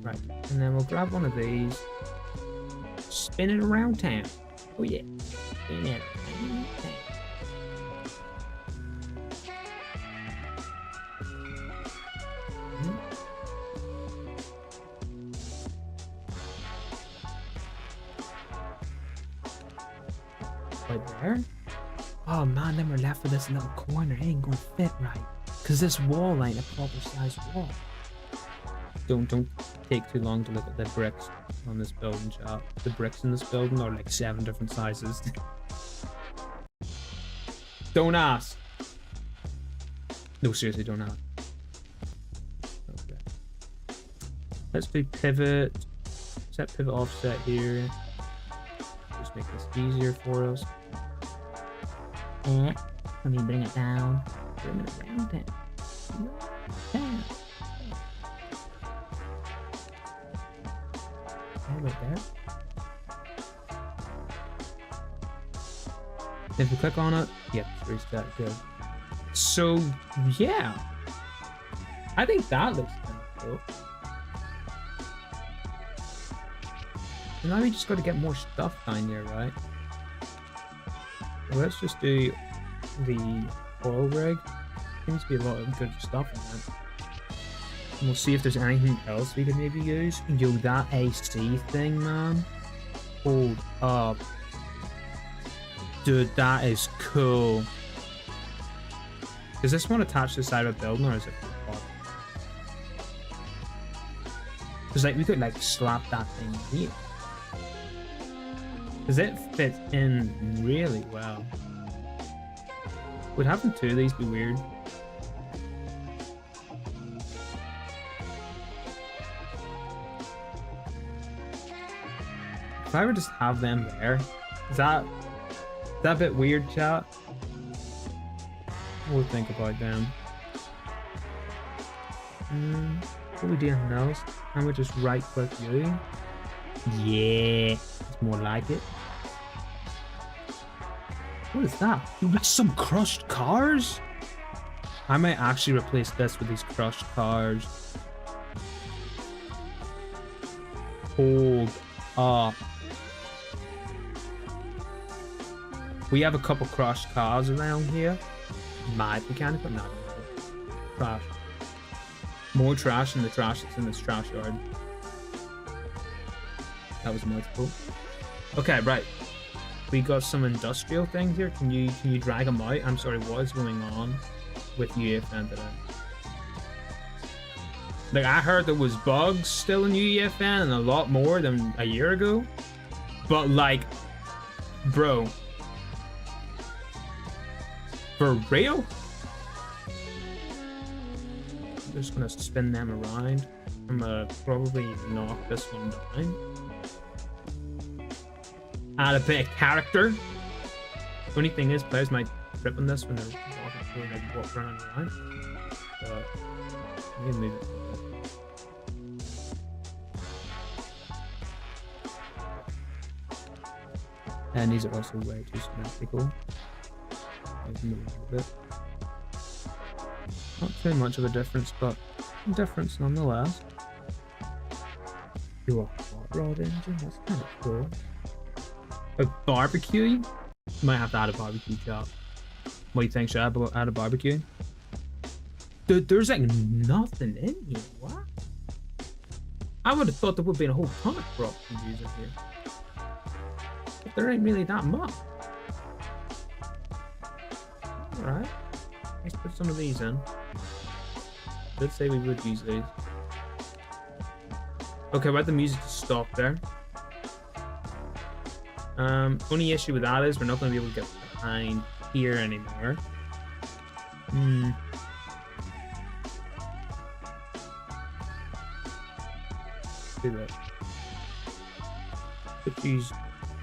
[SPEAKER 1] Right, and then we'll grab one of these, spin it around town. Oh yeah, spin it around town. Right there. Oh man, then we're left with this little corner. It ain't gonna fit right, cause this wall ain't a proper size wall. Don't take too long to look at the bricks on this building, chat. The bricks in this building are like 7 different sizes. Don't ask. No, seriously, don't ask. Okay. Let's do pivot. Set pivot offset here. Just make this easier for us. Let me bring it down. Bring it around it. Down. Right there. If you click on it, yep, it's reset. Good. So yeah, I think that looks kind of cool. So now we just got to get more stuff down here, right? So let's just do the oil rig. Seems to be a lot of good stuff in that. And we'll see if there's anything else we could maybe use. Yo, that AC thing, man. Hold up. Dude, that is cool. Does this one attach to the side of the building, or is it up? Because like we could like slap that thing here. Because it fits in really well. Would having 2 of these be weird? If I would just have them there, is that a bit weird, chat? We'll think about them. What we do anything else? And we just right click you. Yeah, it's more like it. What is that? You got some crushed cars? I might actually replace this with these crushed cars. Hold up. We have a couple crushed cars around here. Mad mechanical? No. Trash. More trash than the trash that's in this trash yard. That was multiple. Okay, right. We got some industrial things here. Can you drag them out? I'm sorry, what is going on with UEFN today? Like, I heard there was bugs still in UEFN and a lot more than a year ago. But like, bro. For real? I'm just gonna spin them around. I'm gonna probably knock this one down. Add a bit of character. The only thing is, players might trip on this when they're walking around. But you can move it a bit. And these are also way too symmetrical. Not too much of a difference, but a difference nonetheless. You are hot rod engine, that's kind of cool. A barbecue? Might have to add a barbecue shop. What do you think? Should I add a barbecue? Dude, there's like nothing in here. What? I would have thought there would have been a whole ton of crops to use in here. But there ain't really that much. Alright. Let's put some of these in. Let's say we would use these. Okay, we're at the music to stop there. Only issue with that is we're not going to be able to get behind here anymore. do this. Put these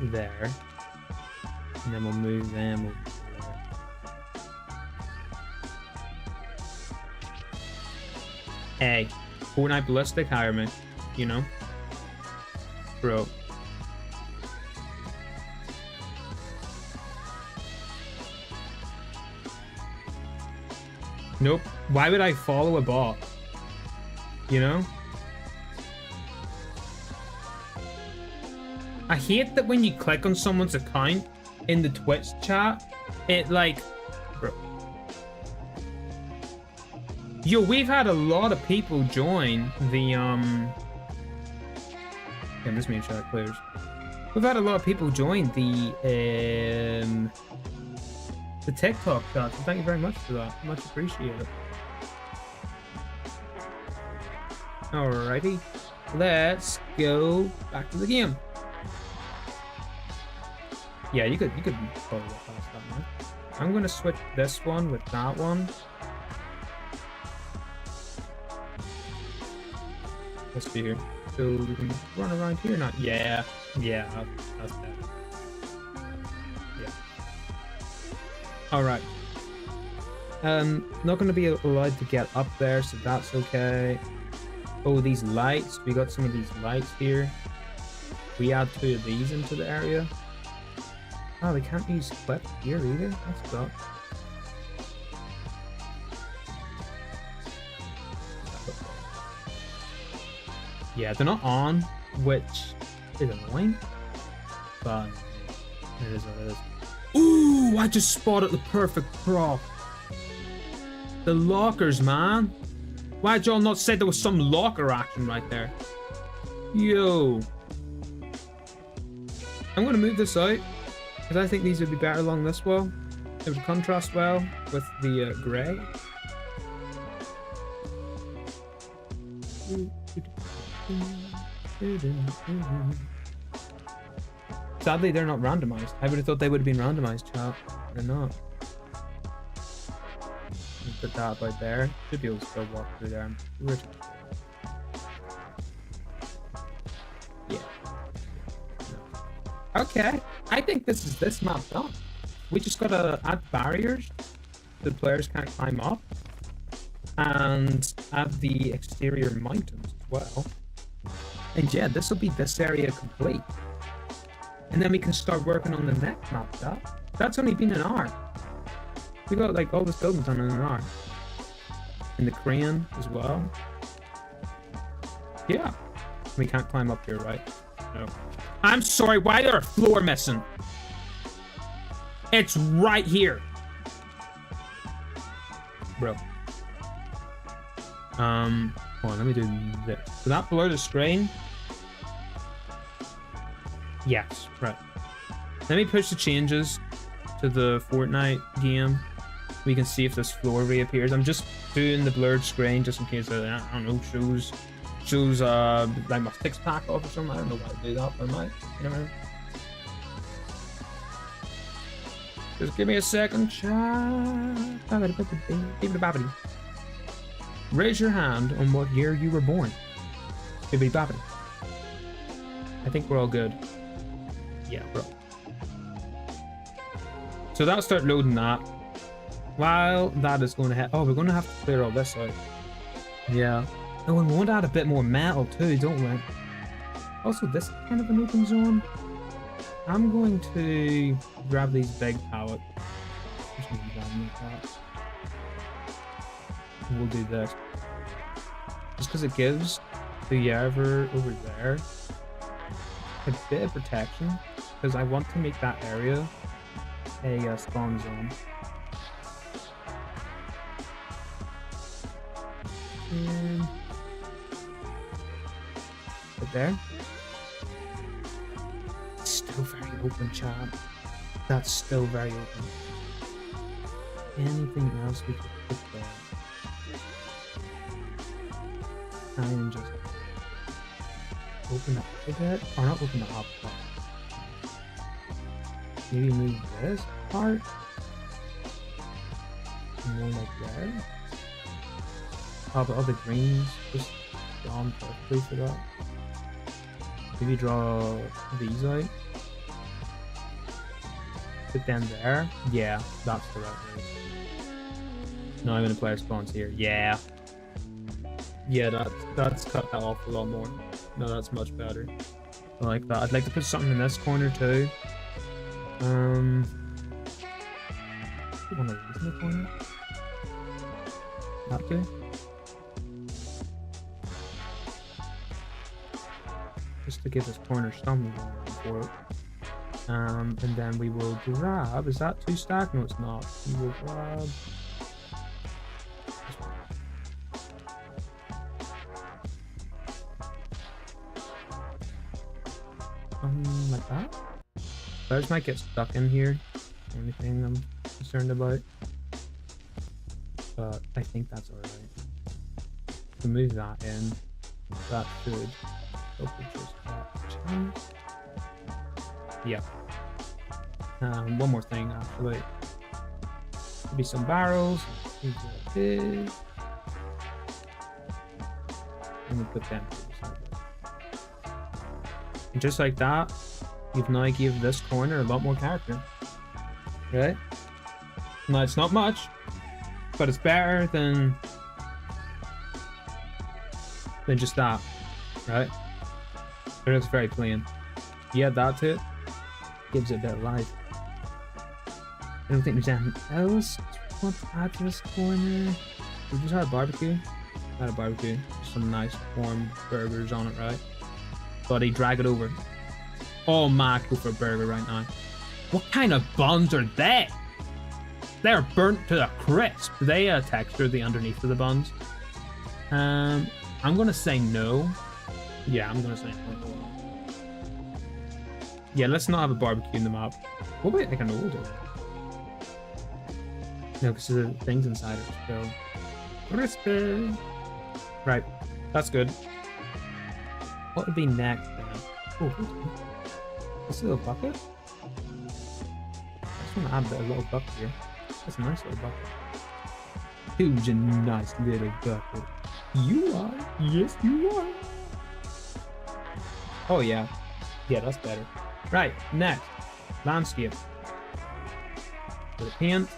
[SPEAKER 1] there. And then we'll move them over there. Hey, Fortnite Ballistic, hire me. You know? Bro. Nope. Why would I follow a bot? You know? I hate that when you click on someone's account in the Twitch chat, it like... Bro. Yo, we've had a lot of people join the, Yeah, just make sure that clears. We've had a lot of people join the TikTok chat, so thank you very much for that. Much appreciated. Alrighty. Let's go back to the game. Yeah, you could probably get past that one. I'm gonna switch this one with that one. Let's see here. So we can run around here now. Yeah, that's better. Yeah. Alright. Not gonna be allowed to get up there, so that's okay. Oh, these lights. We got some of these lights here. We add 2 of these into the area. Oh, they can't use clip here either. That's sucks. Yeah, they're not on, which is annoying. But it is what it is. Ooh, I just spotted the perfect prop. The lockers, man. Why'd y'all not say there was some locker action right there? Yo. I'm gonna move this out, because I think these would be better along this wall. It would contrast well with the grey. Sadly, they're not randomized. I would have thought they would have been randomized, chat. They're not. Put that right there. Should be able to still walk through there. Yeah. No. Okay. I think this is this map done. We just gotta add barriers so the players can't climb up. And add the exterior mountains as well. And yeah, this will be this area complete. And then we can start working on the next map. That's only been an hour. We got like all this building done in an hour. And the crane as well. Yeah. We can't climb up here, right? No. I'm sorry, why is there a floor missing? It's right here. Bro. Hold on, let me do this. So that blur the screen? Yes, right. Let me push the changes to the Fortnite game. We can see if this floor reappears. I'm just doing the blurred screen just in case I don't know, shows like my 6-pack off or something. I don't know why I do that, but I might. You never know. Just give me a second, chat. Raise your hand on what year you were born. Bibbidi bobbidi. I think we're all good. Yeah, bro. So that'll start loading that. While that is going to oh, we're going to have to clear all this out. Yeah. And we want to add a bit more metal too, don't we? Also, this is kind of an open zone. I'm going to grab these big pallets. And we'll do this. Just because it gives the Yarver over there a bit of protection. Because I want to make that area a spawn zone. And right there. It's still very open, chat. That's still very open. Anything else we could put there? And just open up a bit, or not open it up, but maybe move this part more like there. Oh, but all the greens just gone perfectly for that. Maybe draw these out. Put them there. Yeah, that's the right way. Now when the player spawns here. Yeah. Yeah, that's cut that off a lot more. No, that's much better. I like that. I'd like to put something in this corner too. One of these in the corner. That too. Just to give this corner some room for it. And then we will grab. Is that 2 stack? No, it's not. We will grab. Like that. Players might get stuck in here. Only thing I'm concerned about. But I think that's alright. To move that in, that should hopefully just yeah. One more thing actually. There'll be some barrels. And we'll put them to the side. And just like that, you've now give this corner a lot more character. Right? Now it's not much, but it's better than just that. Right? It is very plain. You add that to it, gives it a bit of life. I don't think there's anything else I want to add to this corner. We just had a barbecue. Had a barbecue. Some nice warm burgers on it, right? Buddy, drag it over. Oh my, go for a burger right now. What kind of buns are they? They're burnt to a crisp. Do they texture the underneath of the buns? I'm gonna say no. Yeah, I'm gonna say no. Yeah, let's not have a barbecue in the map. What about like an older one? No, because the things inside are still crispy. Right, that's good. What would be next then? Oh, this little bucket? I just want to add a little bucket here. That's a nice little bucket. Huge and nice little bucket. You are. Yes, you are. Oh, yeah. Yeah, that's better. Right, next. Landscape. So the paint.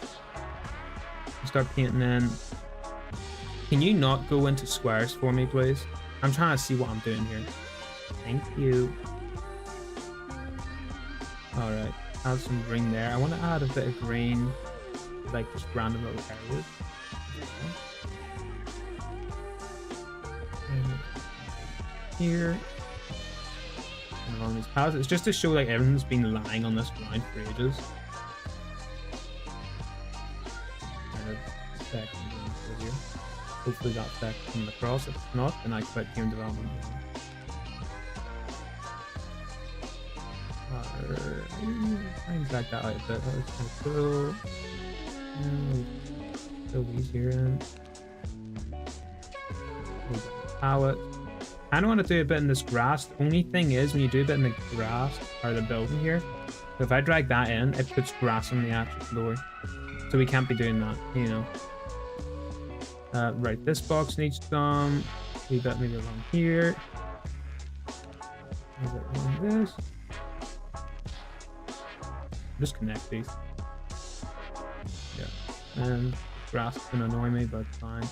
[SPEAKER 1] Start painting in. Can you not go into squares for me, please? I'm trying to see what I'm doing here. Thank you. Alright, add some green there. I want to add a bit of green, like just random little areas. Here. And along these paths. It's just to show like everything's been lying on this ground for ages. Here. Hopefully that effect coming across. If it's not, then I quit game development. I can drag that out a bit. That was kind of cool. Throw these here in. Palette. I don't want to do a bit in this grass. The only thing is, when you do a bit in the grass or the building here, if I drag that in, it puts grass on the actual floor. So we can't be doing that, you know. Right, this box needs some. Leave that maybe along here. Move it along this. Just connect these. Yeah. And grass is gonna annoy me, but it's fine.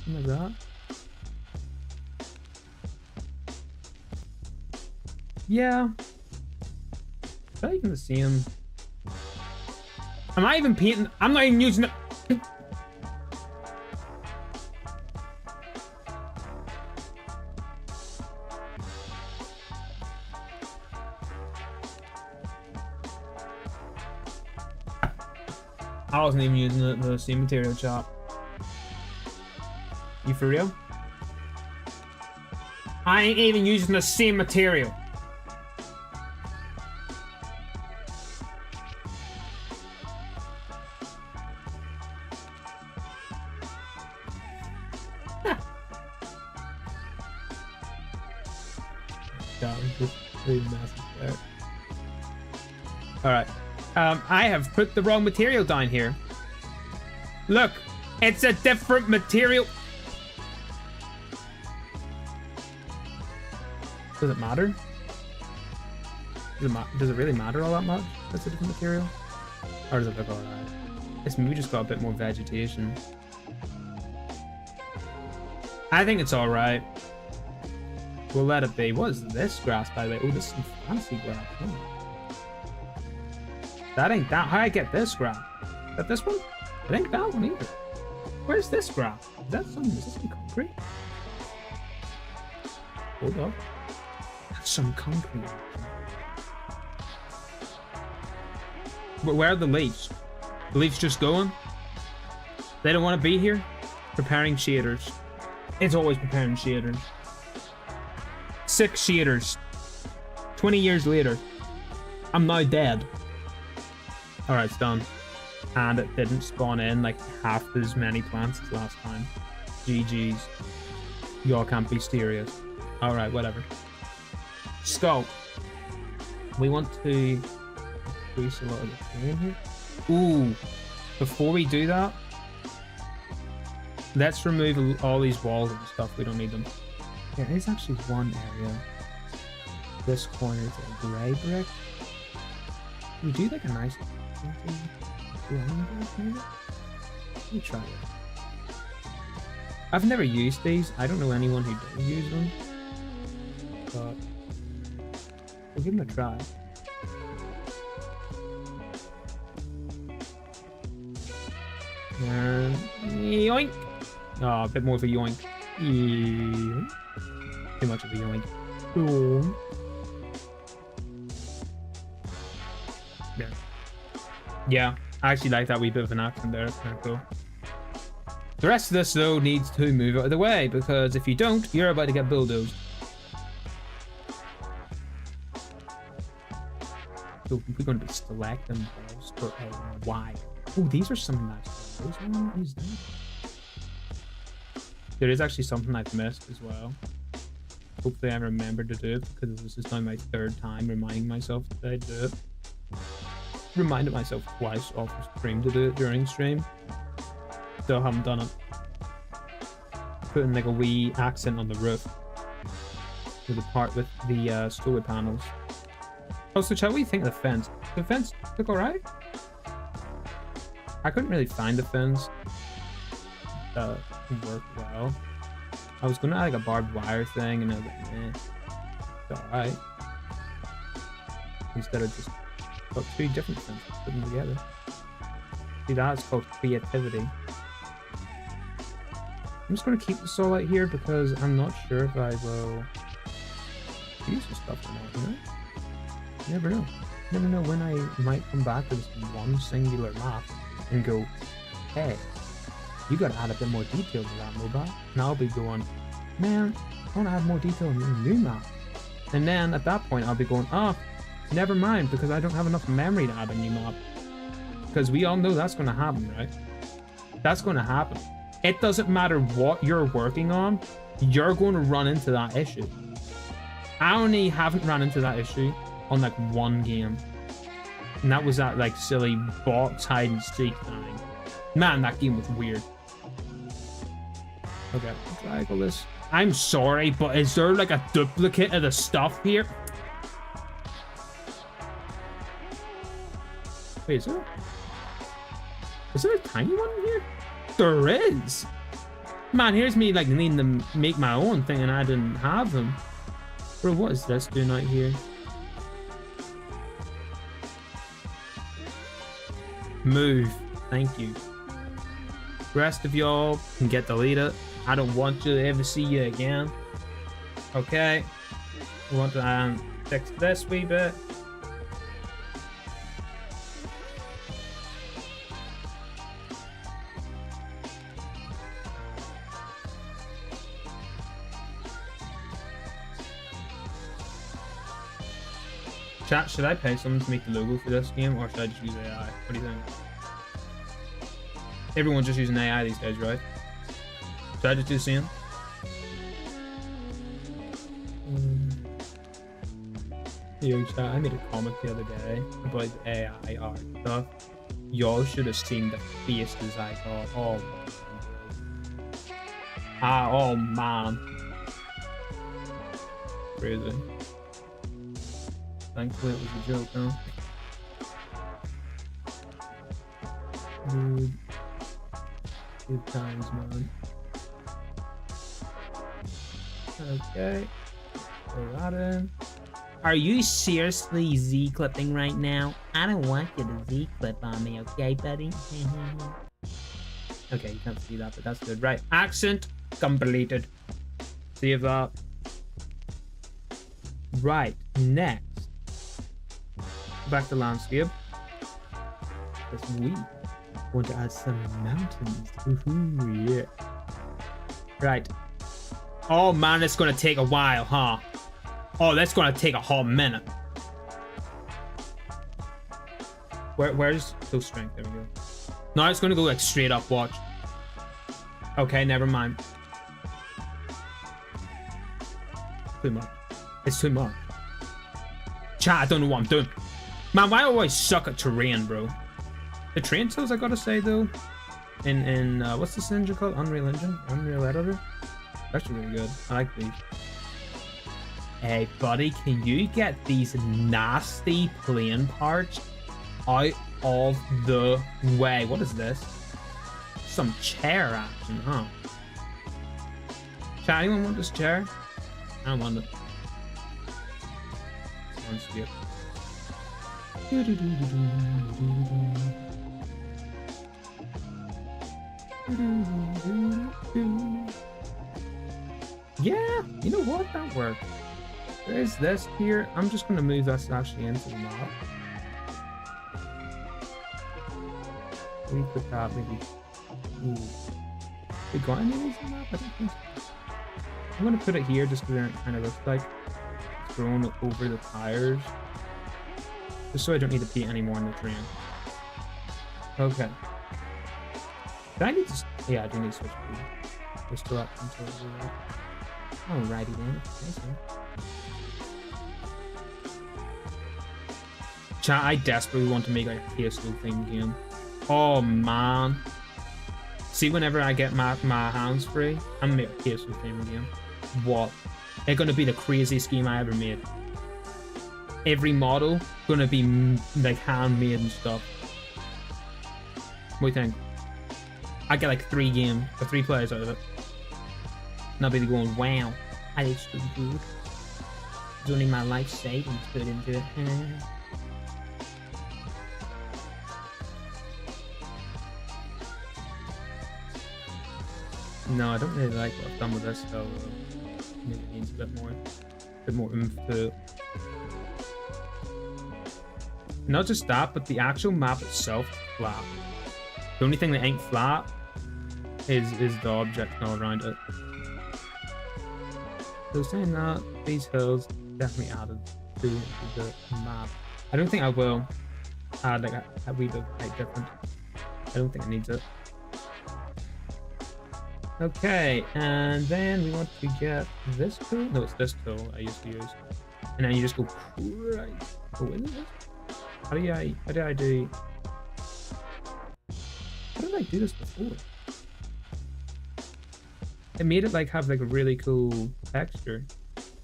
[SPEAKER 1] Like that. Yeah. Is that even the same? Am I even painting? I'm not even using it. I wasn't even using the same material, chop. You for real? I ain't even using the same material. That was just really massive there. Alright. I have put the wrong material down here. Look, it's a different material. Does it matter? Does it really matter all that much? That's a different material? Or does it look alright? It's maybe just got a bit more vegetation. I think it's alright. We'll let it be. What is this grass, by the way? Oh, this is some fancy grass. Oh. That ain't that. How I get this grass? Is that this one? It ain't that one either. Where's this grass? Is this some concrete? Hold up. That's some concrete. But where are the leaves? The leaves just going? They don't want to be here? Preparing shaders. It's always preparing shaders. 6 shaders. 20 years later. I'm now dead. Alright, it's done. And it didn't spawn in like half as many plants as last time. GG's. Y'all can't be serious. Alright, whatever. Skull. We want to increase a lot of the terrain here. Ooh. Before we do that, let's remove all these walls and stuff. We don't need them. There is actually one area. This corner is a grey brick. We do like a nice maybe? Let me try it. I've never used these. I don't know anyone who does use them. But we'll give them a try. And yoink! Oh, a bit more of a yoink. Yoink. Too much of a yoink. Yoink. There. Yeah, I actually like that wee bit of an accent there. It's kind of cool. The rest of this, though, needs to move out of the way, because if you don't, you're about to get bulldozed. So we're going to be selecting balls for a while. Oh, these are some nice balls. What is that? There is actually something I've missed as well. Hopefully I remember to do it, because this is now my 3rd time reminding myself that I do it. Reminded myself twice off stream to do it during stream. Still haven't done it. Putting like a wee accent on the roof. To the part with the solar panels. Also, shall we think of the fence? The fence look alright? I couldn't really find the fence that worked well. I was gonna add like a barbed wire thing, and I was like, it's alright. Instead of just put 2 different fences, put them together. See, that's called creativity. I'm just gonna keep this all out here because I'm not sure if I will use this stuff or not, you know? You never know. You never know when I might come back to this one singular map and go, hey, you gotta add a bit more detail to that mobile. And I'll be going, man, I wanna add more detail in the new map. And then at that point I'll be going, oh, never mind, because I don't have enough memory to add a new map. Because we all know that's gonna happen, right? That's gonna happen. It doesn't matter what you're working on, you're going to run into that issue. I only haven't run into that issue on like 1 game. And that was that like silly box hide and seek thing. Man, that game was weird. Okay, drag all this. I'm sorry, but is there like a duplicate of the stuff here? Wait, is there a tiny one in here? There is. Man, here's me like needing to make my own thing and I didn't have them. Bro, what is this doing out here? Move. Thank you. The rest of y'all can get deleted. I don't want to ever see you again. Okay. I want to fix this wee bit. Chat, should I pay someone to make the logo for this game, or should I just use AI? What do you think? Everyone's just using AI these days, right? Should I just do the same? Yo, chat, I made a comment the other day about AI art stuff. Y'all should have seen the faces I got. Oh, oh man. Crazy. Thankfully it was a joke, though. Dude. Good times, man. Okay. Throw that in. Are you seriously Z-clipping right now? I don't want you to Z-clip on me, okay, buddy? Okay, you can't see that, but that's good. Right, accent completed. Save that. Right, next. Back to landscape. Because we want to add some mountains. Woohoo, yeah. Right. Oh man, it's gonna take a while, huh? Oh, that's gonna take a whole minute. Where's those strength? There we go. No, it's gonna go like straight up. Watch. Okay, never mind. Too much. It's too much. Chat, I don't know what I'm doing. Man, why do I always suck at terrain, bro? The terrain tools, I gotta say though, in what's this engine called? Unreal Engine, Unreal Editor. That's really good. I like these. Hey, buddy, can you get these nasty plane parts out of the way? What is this? Some chair action, huh? Chat, anyone want this chair? I don't want it. Let's skip. Yeah, you know what? That worked. There's this here. I'm just gonna move this actually into the map. We put that maybe. Ooh. We got any of these in the map? I don't think so. I'm gonna put it here just because it kind of looks like it's thrown over the tires. Just so I don't need to paint anymore in the train. Okay. Do I need to? Yeah, I do need to switch speed. Just to up until we do that. Alrighty then. Nice, man. Chat, I desperately want to make like a PS2 thing game. Oh man. See, whenever I get my hands free, I'm gonna make a PS2 thing game. What? It's gonna be the craziest game I ever made. Every model gonna be like handmade and stuff. What do you think? I get like 3 players out of it. And I'll be going, wow, I did so good. It's only my life savings put into it. No, I don't really like what I've done with this, so maybe it needs a bit more oomph to it. Not just that, but the actual map itself is flat. The only thing that ain't flat is the object all around it. So saying that, these hills definitely added to the map. I don't think I will add like a wee bit like different. I don't think it needs it. Okay, and then we want to get this tool. No, it's this tool I used to use. And then you just go right. Oh, is it this? How did I do this before? It made it like have like a really cool texture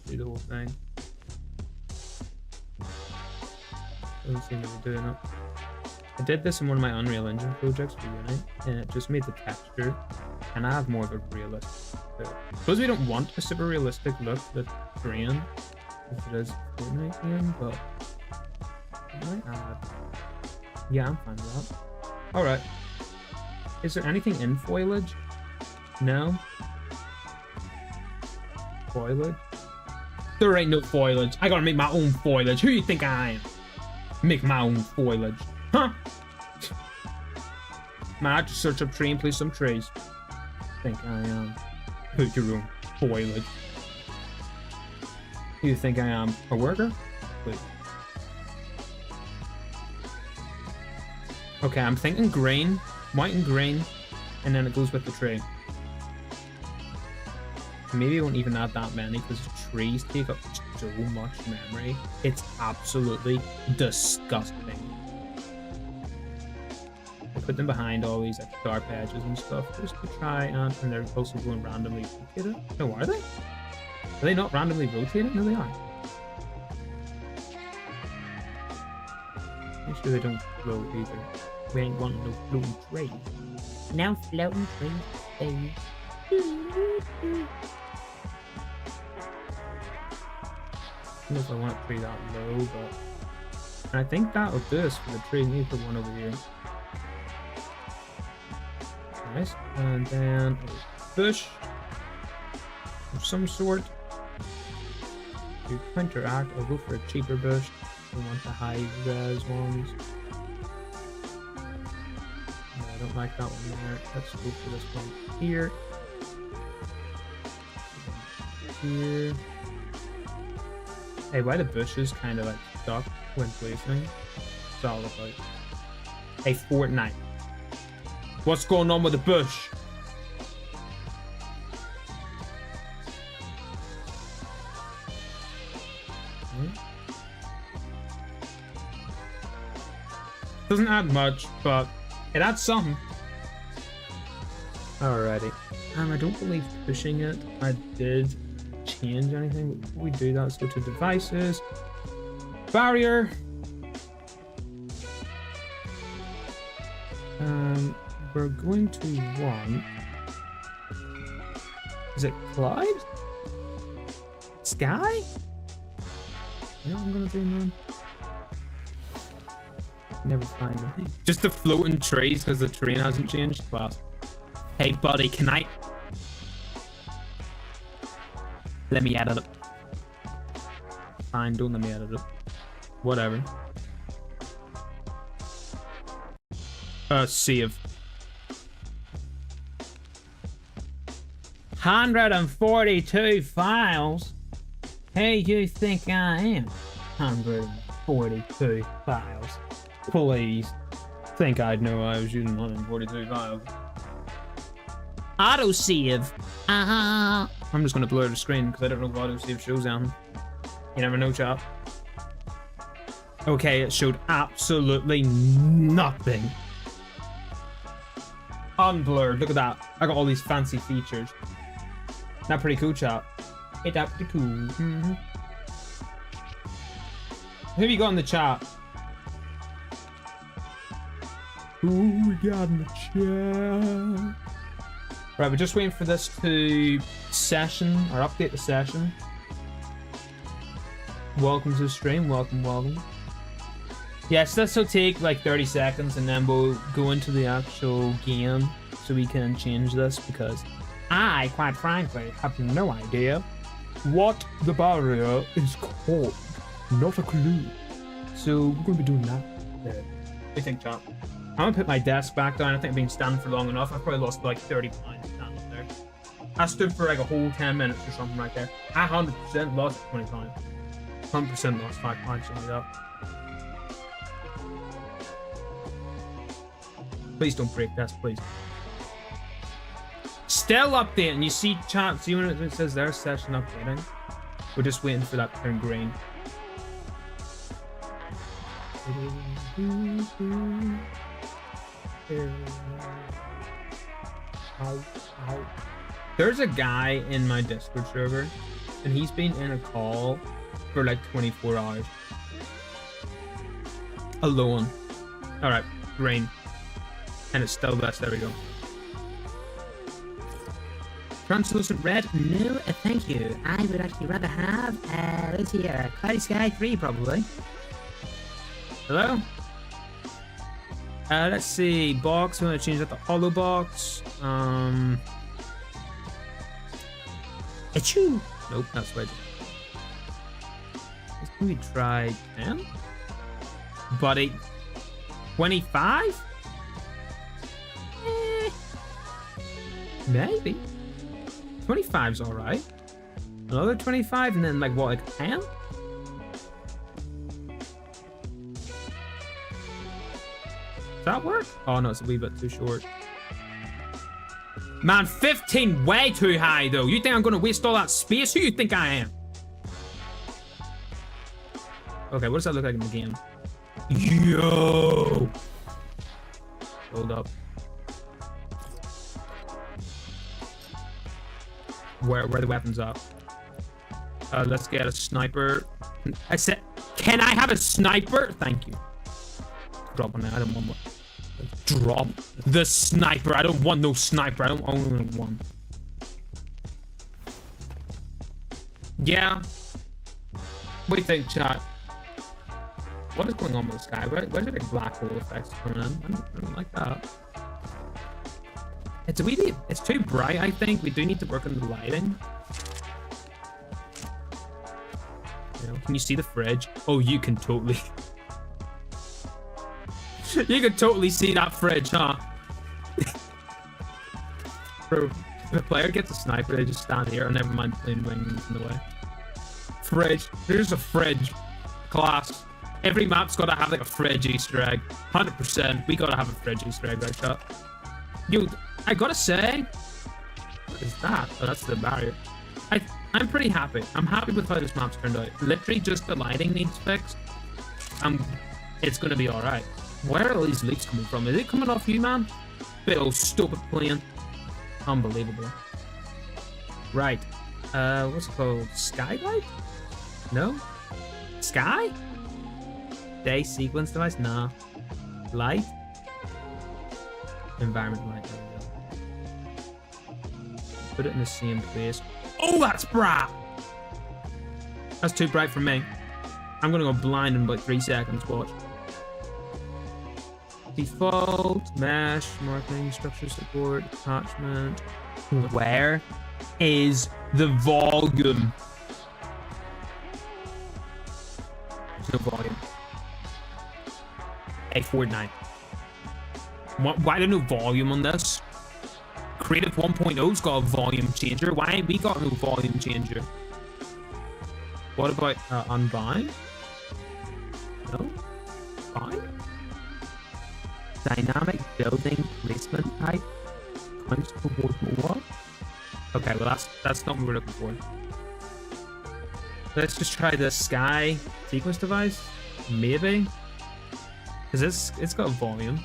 [SPEAKER 1] through the whole thing. Doesn't seem to be doing it. I did this in one of my Unreal Engine projects for Unity, and it just made the texture, and I have more of a realistic look. I suppose we don't want a super realistic look with terrain, if it is a Fortnite game, but I might add. Yeah, I'm fine with that. Alright. Is there anything in foliage? No? Foliage? There ain't no foliage. I gotta make my own foliage. Who you think I am? Make my own foliage. Huh? Man, I just search up tree and place some trees. Think I am. Put your own foliage. Who you think I am? A worker? Wait. Okay, I'm thinking green. White and green. And then it goes with the tree. Maybe I won't even add that many because trees take up so much memory. It's absolutely disgusting. put them behind all these like dark edges and stuff just to try and they're also going randomly rotated. No, are they? Are they not randomly rotated? No, they are. Make sure they don't float either. We ain't wanting no floating trees.
[SPEAKER 2] No floating trees, baby.
[SPEAKER 1] I don't know if I want a tree that low, but and I think that'll do us for the tree. We need to put one over here. Nice. And then a bush of some sort. To counteract, I'll go for a cheaper bush. I want the high res ones. No, I don't like that one there. Let's go for this one here. Here. Hey, why the bushes kind of like stuck when placing? What's that all about? Hey, Fortnite. What's going on with the bush? Doesn't add much, but it adds something. Alrighty. I don't believe pushing it I did change anything. But before we do that, let's go to devices. Barrier. We're going to want... Is it Clyde? Sky? You know what I'm gonna do, man? Never find it. Just the floating trees because the terrain hasn't changed. Wow. Hey, buddy, can I... Let me edit it. Fine, don't let me edit it. Whatever. Save. 142 files? Who you think I am? 142 files. Please. Think I'd know I was using 142 files. Autosave. I'm just gonna blur the screen because I don't know if autosave shows anything. You never know, chap. Okay, it showed absolutely nothing. Unblurred. Look at that. I got all these fancy features. Not pretty cool, chap. Ain't that pretty cool? Who you got in the chat? Who we got in the chat? Right, we're just waiting for this to session or update the session. Welcome to the stream. Welcome. Yes, this will take like 30 seconds and then we'll go into the actual game so we can change this because I, quite frankly, have no idea what the barrier is called. Not a clue. So we're going to be doing that. What do you think, chap? I'm going to put my desk back down. I think I've been standing for long enough. I've probably lost like 30 pounds standing up there. I stood for like a whole 10 minutes or something right there. I 100% lost 20 pounds. 100% lost 5 pounds, something like that. Please don't break this, please. Still updating. You see, chat, see when it says there's session updating? We're just waiting for that to turn green. There's a guy in my Discord server, and he's been in a call for like 24 hours. Alone. Alright, green. And it's still best. There we go. Translucent red? No, thank you. I would actually rather have, let's see, Cloudy Sky 3 probably. Hello? Let's see. Box. We want to change that to hollow box. Achoo! Nope, that's right. Let's maybe try 10? Buddy. 25? Maybe. 25's alright. Another 25 and then like what, like 10? Does that work? Oh no, it's a wee bit too short. Man, 15 way too high though. You think I'm gonna waste all that space? Who you think I am? Okay, what does that look like in the game? Yo! build up. Where are the weapons up? Let's get a sniper. I said, can I have a sniper? Thank you. Drop on that. I don't want one. Drop the sniper. I don't want no sniper. I don't only want one. Yeah. What do you think, chat? What is going on with this guy? Where's the big black hole effects coming in? I don't like that. It's too bright, I think. We do need to work on the lighting. You know, can you see the fridge? Oh, you can totally... you can totally see that fridge, huh? Bro, if a player gets a sniper, they just stand here. Oh, never mind plain wings in the way. Fridge. There's a fridge. Class. Every map's gotta have like a fridge Easter egg. 100%. We gotta have a fridge Easter egg, right, chat? Yo, I gotta say... What is that? Oh, that's the barrier. I'm pretty happy. I'm happy with how this map's turned out. Literally just the lighting needs fixed. It's gonna be alright. Where are all these leaks coming from? Is it coming off you, man? Big old stupid plane. Unbelievable. Right. What's it called? Skylight? No? Sky? Day sequence device? Nah. Light? Environment light. There we go. Put it in the same place. Oh, that's bright! That's too bright for me. I'm gonna go blind in about 3 seconds. Watch. Default, mesh, marketing, structure support, attachment. Where is the volume? There's no volume. Hey, Fortnite. Why there no volume on this? Creative 1.0's got a volume changer. Why ain't we got no volume changer? What about Unbind? No? Fine? Dynamic building placement type points towards more. Okay, well that's not what we're looking for. Let's just try the sky sequence device, maybe, because it's got volume.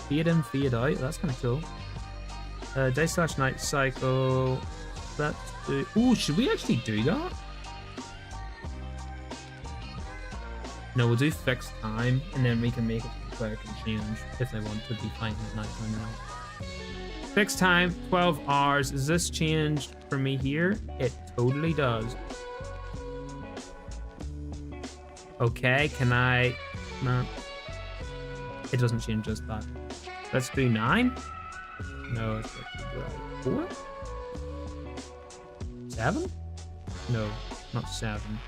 [SPEAKER 1] Fade in, fade out. That's kind of cool. Day/night cycle. Let's do. Ooh, should we actually do that? No, we'll do fixed time, and then we can make it. Player can change if they want to be fighting at night time now. Fixed time, 12 hours. Is this changed for me here? It totally does. Okay, can I... No. It doesn't change just that. Let's do 9. No, it's 4? 7? No, not 7.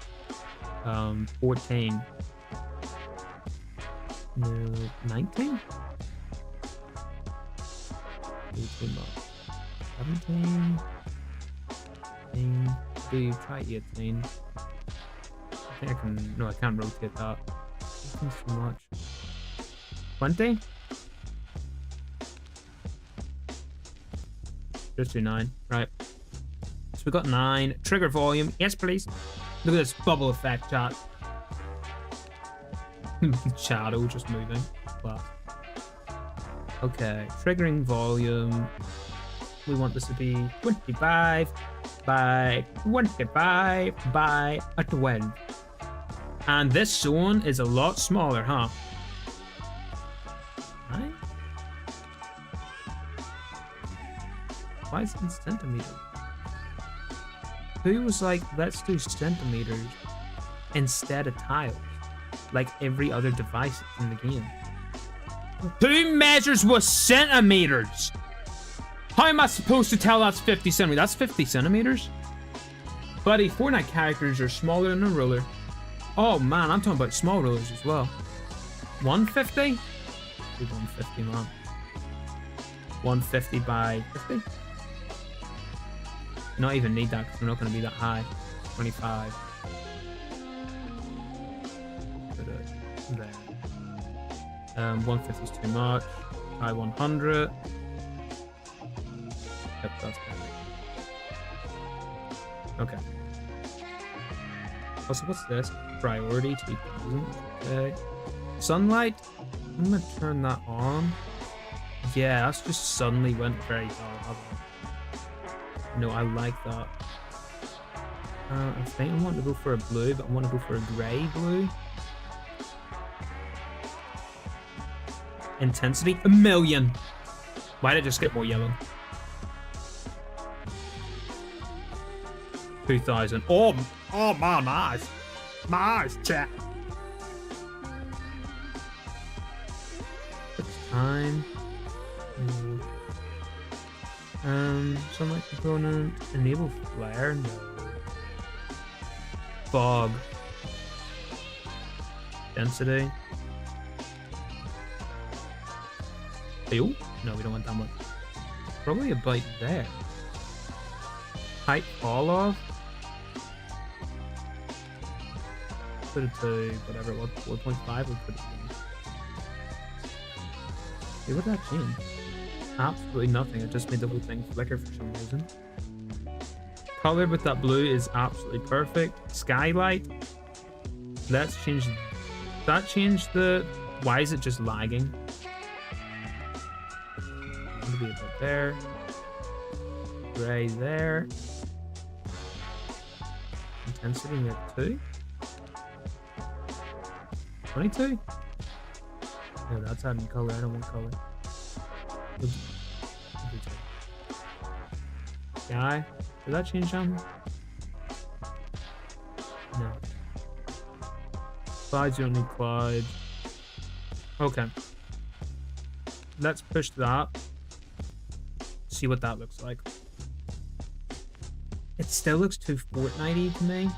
[SPEAKER 1] 14. No, 19? 18 bucks. 17? 18? Do try 18. I think I can... No, I can't rotate that. That's too much. 20? Just do 9. Right. So we got 9. Trigger volume. Yes, please. Look at this bubble effect, chat. Shadow just moving. Wow. Okay, triggering volume. We want this to be 25 by 25 by a 12. And this zone is a lot smaller, huh? Right? Why is it in centimeters? Who was like, let's do centimeters instead of tiles? Like every other device in the game. Who measures with centimeters? How am I supposed to tell that's 50 centimeters? That's 50 centimeters? Buddy, Fortnite characters are smaller than a ruler. Oh man, I'm talking about small rulers as well. 150? Do 150, man. 150 by 50? Not even need that because we're not going to be that high. 25. There. 150 is too much. Try 100. Yep, that's better. Okay. Also, what's this? Priority 2000. Okay. Sunlight. I'm gonna turn that on. Yeah, that's just suddenly went very dull. No, I like that. I think I want to go for a blue, but I want to go for a grey blue. Intensity, 1,000,000. Why did I just get more yellow? 2,000. Oh man, nice. Nice, chat. Time. Sunlight component. Enable flare? No. Fog. Density. Fuel? No, we don't want that much. Probably about there. Height fall off. Put it to whatever it was, 4.5. We'll put it in. Hey, what did that change? Absolutely nothing. It just made the whole thing flicker for some reason. Color with that blue is absolutely perfect. Skylight. Let's change that. Change the. Why is it just lagging? Maybe about there. Gray there. Intensity near 2. 22. No, that's adding color. I don't want color. Sky. Did that change something? No. Clouds, you don't need clouds. Okay. Let's push that. See what that looks like. It still looks too Fortnite-y to me.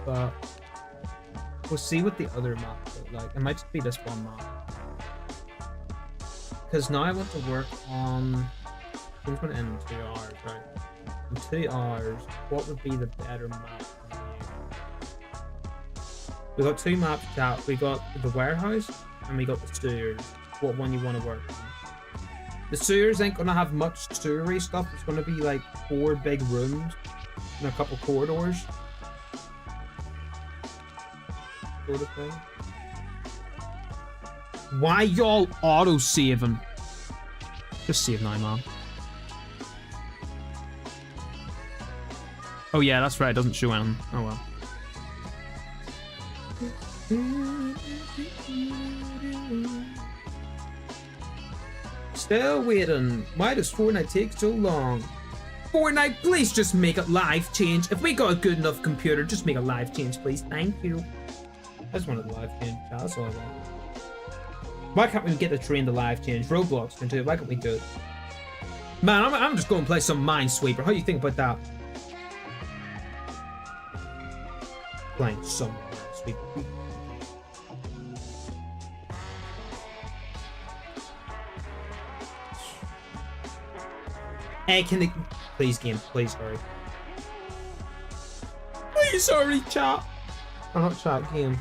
[SPEAKER 1] But we'll see what the other map look like. It might just be this one map. Because now I want to work on... We're going to end in 2 hours, right? In 2 hours, what would be the better map for you? We got 2 maps, chat. We got the warehouse and we got the sewers. What one you want to work on? The sewers ain't going to have much sewery stuff. It's going to be like 4 big rooms and a couple corridors. Sort of thing. Why y'all auto-saving? Just save now, man. Oh yeah, that's right, it doesn't show anything. Oh well. Still waiting. Why does Fortnite take so long? Fortnite, please just make a live change. If we got a good enough computer, just make a live change, please. Thank you. I just wanted a live change. That's all I want. Why can't we get the train to live change? Roblox can do it. Why can't we do it? Man, I'm just going to play some Minesweeper. How do you think about that? Playing some Minesweeper. Hey, can they... Please, game. Please, hurry. Please, hurry, chat. Oh, not chat, game.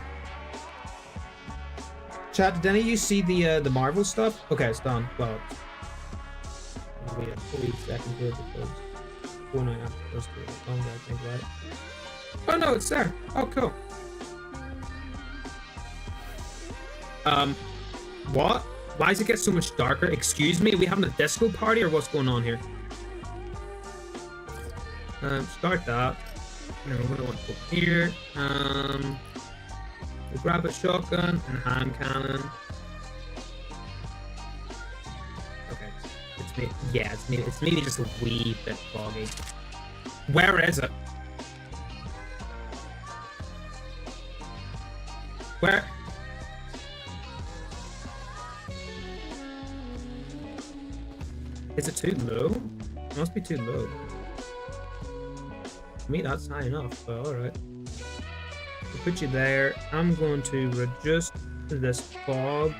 [SPEAKER 1] Chat, did any of you see the Marvel stuff? Okay, it's done. Well, wait a 40 seconds here because 4 after supposed to be longer, I think, right? Oh no, it's there. Oh, cool. What? Why does it get so much darker? Excuse me, are we having a disco party or what's going on here? Start that. No, we're gonna want to go here. We'll grab a shotgun and hand cannon. Okay, it's me. Yeah, it's maybe just a wee bit foggy. Where is it? Where? Is it too low? It must be too low. For me, that's high enough, but alright. We'll put you there. I'm going to reduce this fog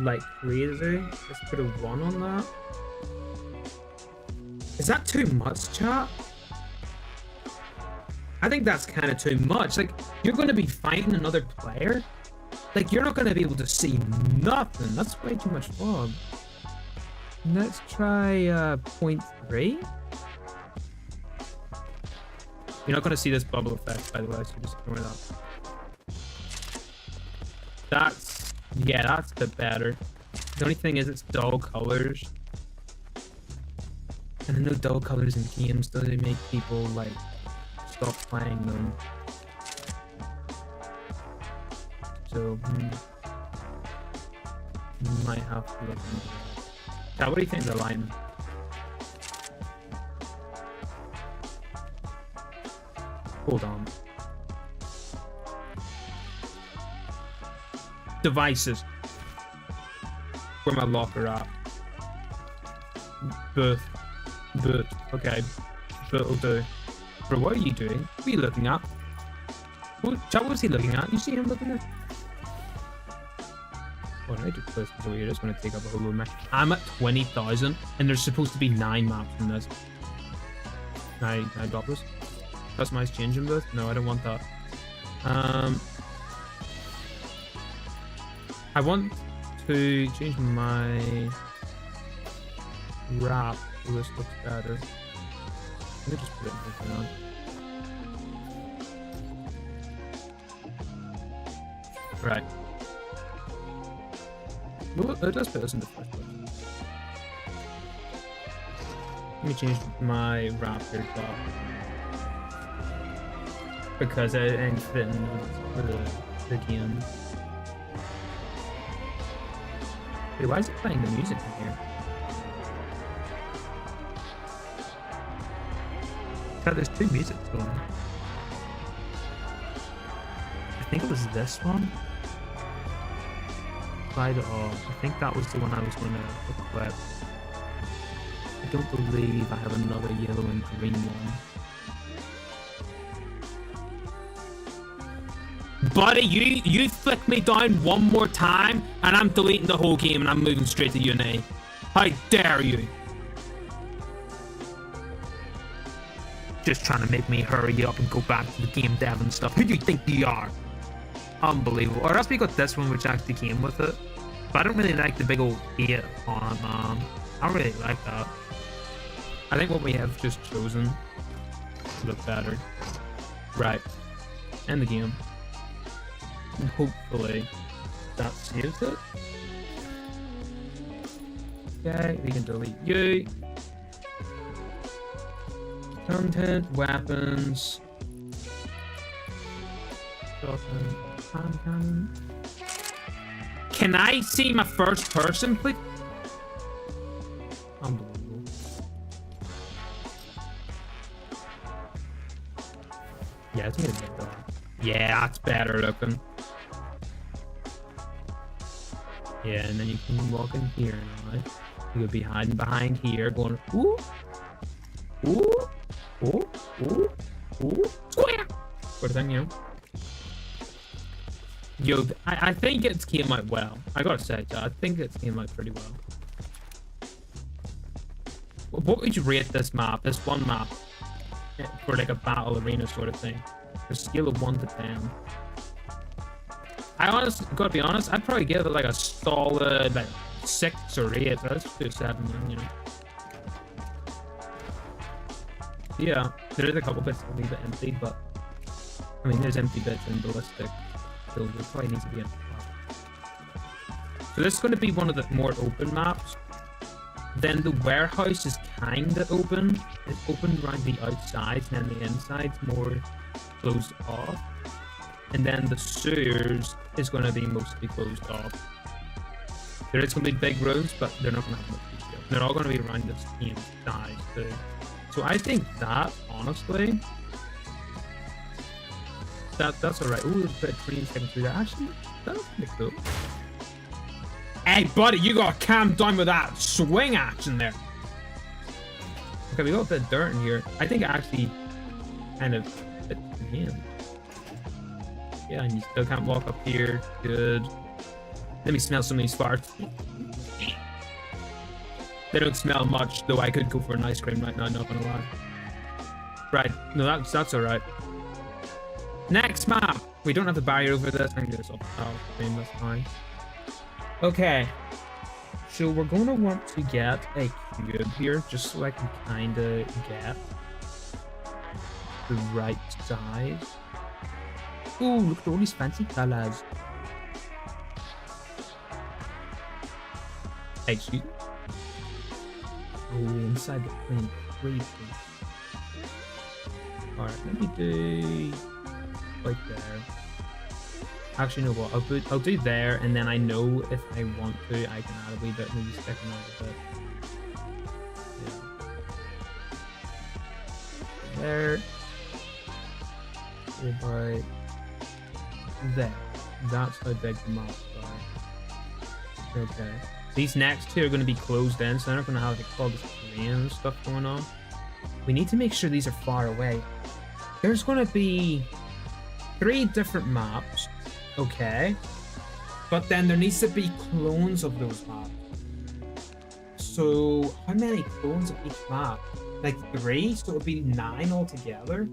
[SPEAKER 1] like crazy. Let's put a 1 on that. Is that too much, chat? I think that's kind of too much. Like, you're going to be fighting another player. Like, you're not going to be able to see nothing. That's way too much fog. Let's try 0.3. You're not going to see this bubble effect, by the way, so just ignore that. That's, yeah, that's a bit better. The only thing is it's dull colors. And I know dull colors in games doesn't make people like stop playing them. So might have to look into that. Kat, what do you think of the line? Hold on. Devices. Where my locker at? Booth. Okay. Booth will do. Bro, what are you doing? What are you looking at? What was he looking at? You see him looking at? What did I do this? So you're just gonna take up a whole load of map. I'm at 20,000 and there's supposed to be 9 maps in this. Can I drop this? Customize changing booth? No, I don't want that. I want to change my wrap so this looks better. Let me just put it in here on. Right. Well, let's put this in the first one. Let me change my wrap here top. Because it ain't fitting with the game. Wait, why is it playing the music in here? God, there's 2 musics going. I think it was this one. Slide it off. I think that was the one I was going to equip. I don't believe I have another yellow and green one. Buddy, you flick me down one more time and I'm deleting the whole game and I'm moving straight to UNA. How dare you? Just trying to make me hurry up and go back to the game dev and stuff. Who do you think you are? Unbelievable. Or else we got this one which actually came with it. But I don't really like the big old 8 on it, man. I don't really like that. I think what we have just chosen to look better. Right. End the game. And hopefully that saves it. Okay, we can delete you. Content, weapons. Can I see my first person, please? Unbelievable. Yeah, it's gonna get that. Yeah, that's better looking. Yeah, and then you can walk in here now. You could be hiding behind here, going ooh, ooh, ooh, ooh, ooh, square. Sort of thing, you know. Yo, I think it's came out well. I gotta say, I think it's came out pretty well. What would you rate this map? This one map for like a battle arena sort of thing? A scale of 1 to 10. I honestly, gotta be honest, I'd probably give it like a solid like 6 or 8. Let's do a 7, then, you know. Yeah, there is a couple bits a little bit empty, but I mean, there's empty bits in Ballistic, so there probably needs to be empty. So this is going to be one of the more open maps. Then the warehouse is kind of open. It's open around the outside, and then the inside's more closed off. And then the sewers is going to be mostly closed off. There is going to be big rooms, but they're not going to have much detail. They're all going to be around the same size too. So I think that, honestly, that's alright. Ooh, there's a bit of trees getting through there. Actually, that's pretty cool. Hey, buddy, you gotta calm down with that swing action there. Okay, we got a bit of dirt in here. I think it actually kind of fits in. Yeah, and you still can't walk up here. Good. Let me smell some of these farts. They don't smell much, though I could go for an ice cream right now, not gonna lie. Right, no, that's alright. Next map! We don't have the barrier over this. I can do this off the top. That's fine. Okay. So we're gonna want to get a cube here, just so I can kinda get the right size. Ooh, look at all these fancy colors. Excuse me. Oh, inside the plane. Wait, alright, let me do like there. Actually, you know what? I'll do there, and then I know if I want to, I can add a wee bit, maybe stick another bit. Yeah. There. About there. That's how big the maps are. Okay. These next two are going to be closed in, so they're not going to have like all this terrain and stuff going on. We need to make sure these are far away. There's going to be 3 different maps. Okay, but then there needs to be clones of those maps. So how many clones of each map? Like 3, so it would be 9 altogether.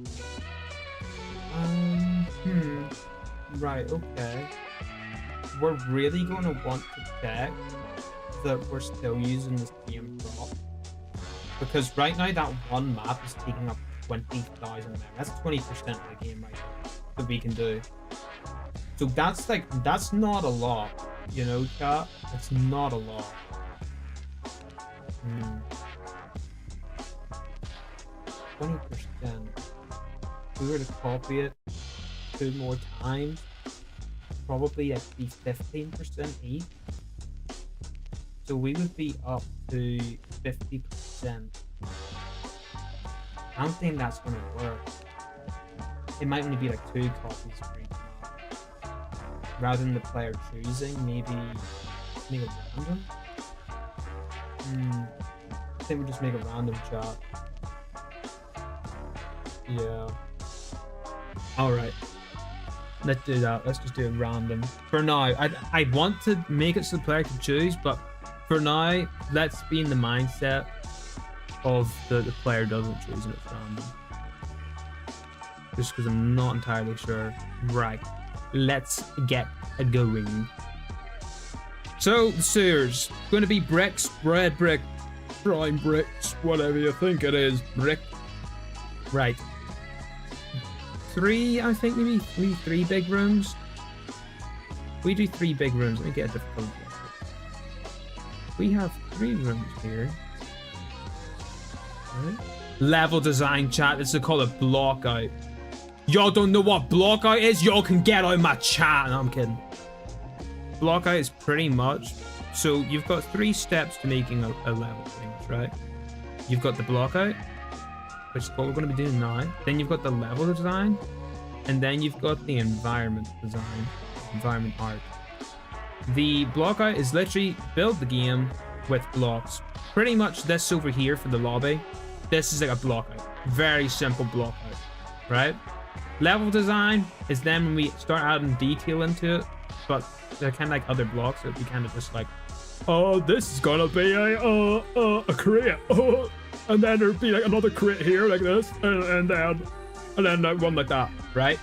[SPEAKER 1] Right, okay. We're really going to want to check that we're still using the same prop, because right now that one map is taking up 20,000 memory. That's 20% of the game right now that we can do. So that's not a lot, you know, chat? It's not a lot. 20%. If we were to copy it 2 more times, probably at least 15% each. So we would be up to 50%. I don't think that's gonna work. It might only be like 2 copies for each map. Rather than the player choosing, maybe make it random. I think we'll just make a random chat. Yeah. Alright. Let's do that. Let's just do it random. For now, I want to make it so the player can choose, but for now, let's be in the mindset of the player doesn't choose and it's random. Just because I'm not entirely sure. Right. Let's get going. So, the sewers. Going to be bricks, red brick, prime bricks, whatever you think it is. Brick. Right. 3, I think maybe 3 big rooms. We do 3 big rooms. Let me get a difficult one. We have 3 rooms here. Right. Level design, chat. This is called a block out. Y'all don't know what block out is? Y'all can get out of my chat. No, I'm kidding. Block out is pretty much, so you've got 3 steps to making a level things, right? You've got the block out, which is what we're going to be doing now. Then you've got the level design, and then you've got the environment design, environment art. The block out is literally build the game with blocks. Pretty much this over here for the lobby. This is like a block out. Very simple block out, right? Level design is then when we start adding detail into it, but they're kind of like other blocks. So it'd be kind of just like, oh, this is gonna be a crate, and then there'd be like another crate here like this, and then like one like that, right?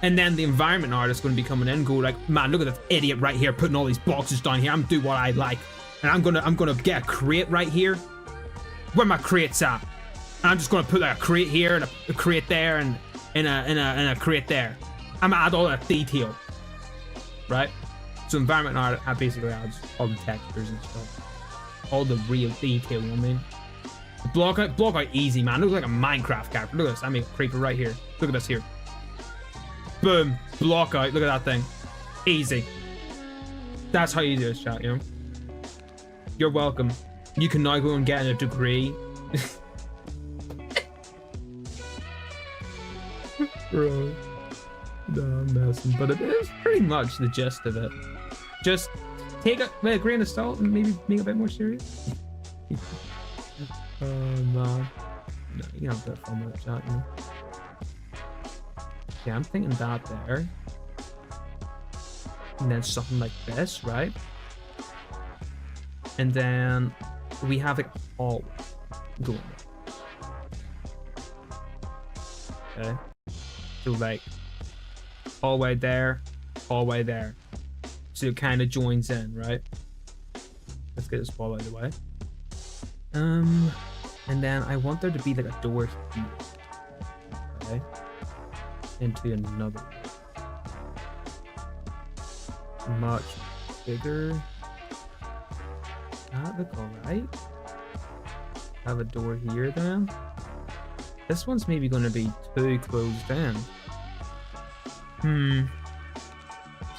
[SPEAKER 1] And then the environment art is going to be coming in and go like, man, look at this idiot right here putting all these boxes down here. I'm gonna do what I like, and I'm gonna get a crate right here. Where my crates at? And I'm just gonna put like a crate here and a crate there and a crate there. I'm gonna add all that detail, right? So environment art basically adds all the textures and stuff, all the real detail. You know what I mean? Block out easy, man. Looks like a Minecraft character. Look at this. I make a creeper right here. Look at this here. Boom. Block out. Look at that thing. Easy. That's how you do this, chat. You know. You're welcome. You can now go and get a degree. Bro. No, I'm messing, but it is pretty much the gist of it. Just take it with a grain of salt and maybe make it a bit more serious. Oh man. No, you can have a bit of fun with it, chat, you know. Okay, I'm thinking that there. And then something like this, right? And then we have it all going. Okay. So like all the way there, all the way there. So it kind of joins in, right? Let's get this ball out of the way. And then I want there to be like a door here. Okay. Into another one. Much bigger. that look alright? Have a door here then. This one's maybe going to be too closed in.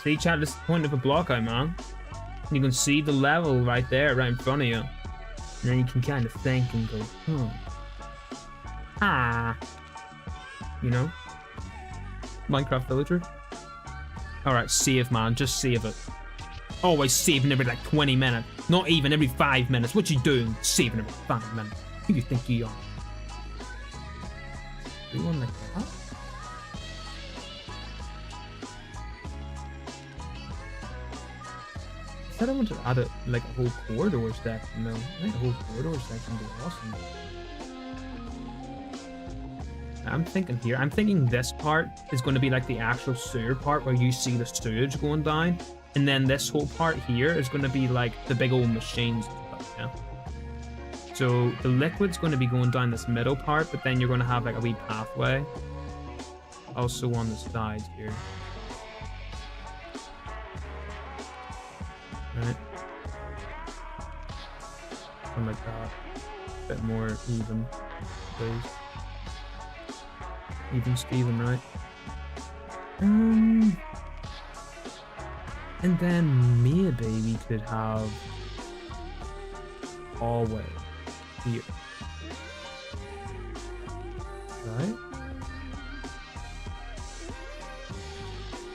[SPEAKER 1] See, chat, this is the point of a block out, man. You can see the level right there, right in front of you. And then you can kind of think and go, you know? Minecraft villager. Alright, save, man. Just save it. Always saving every like 20 minutes. Not even every 5 minutes. What you doing? Saving every 5 minutes. Who do you think you are? Do one like that? I said I wanted to add like a whole corridor section. No, I think a whole corridor section would be awesome. I'm thinking here. I'm thinking this part is going to be like the actual sewer part where you see the sewage going down, and then this whole part here is going to be like the big old machines and stuff. Yeah. So the liquid's going to be going down this middle part, but then you're going to have like a wee pathway also on the sides here. Right. Something like that. A bit more even, please. Even Steven, right? And then maybe we could have hallway here. Right?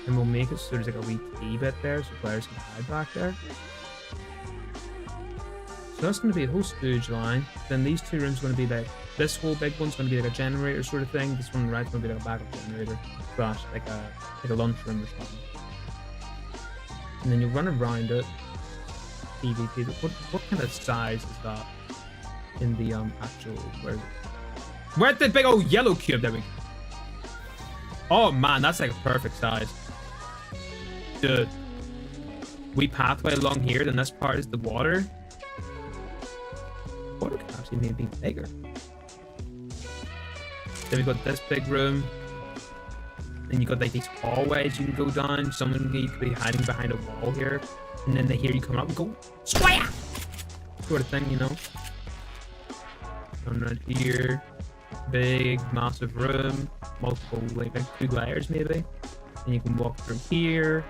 [SPEAKER 1] And we'll make it so there's like a wee T bit there so players can hide back there. So that's going to be a whole sewage line. Then these two rooms are going to be like, this whole big one's going to be like a generator sort of thing. This one on the right's going to be like a backup generator / like a lunchroom or something. And then you run around it. PvP. What kind of size is that in the actual? Where's the big old yellow cube? There we go. Oh man, that's like a perfect size. Dude. We pathway along here, then this part is the water. Water could actually maybe be bigger. Then we've got this big room. Then you got like these hallways you can go down. Someone you could be hiding behind a wall here. And then they hear you coming up and go, square! Sort of thing, you know? And right here. Big, massive room. Multiple, like 2 layers maybe. And you can walk through here.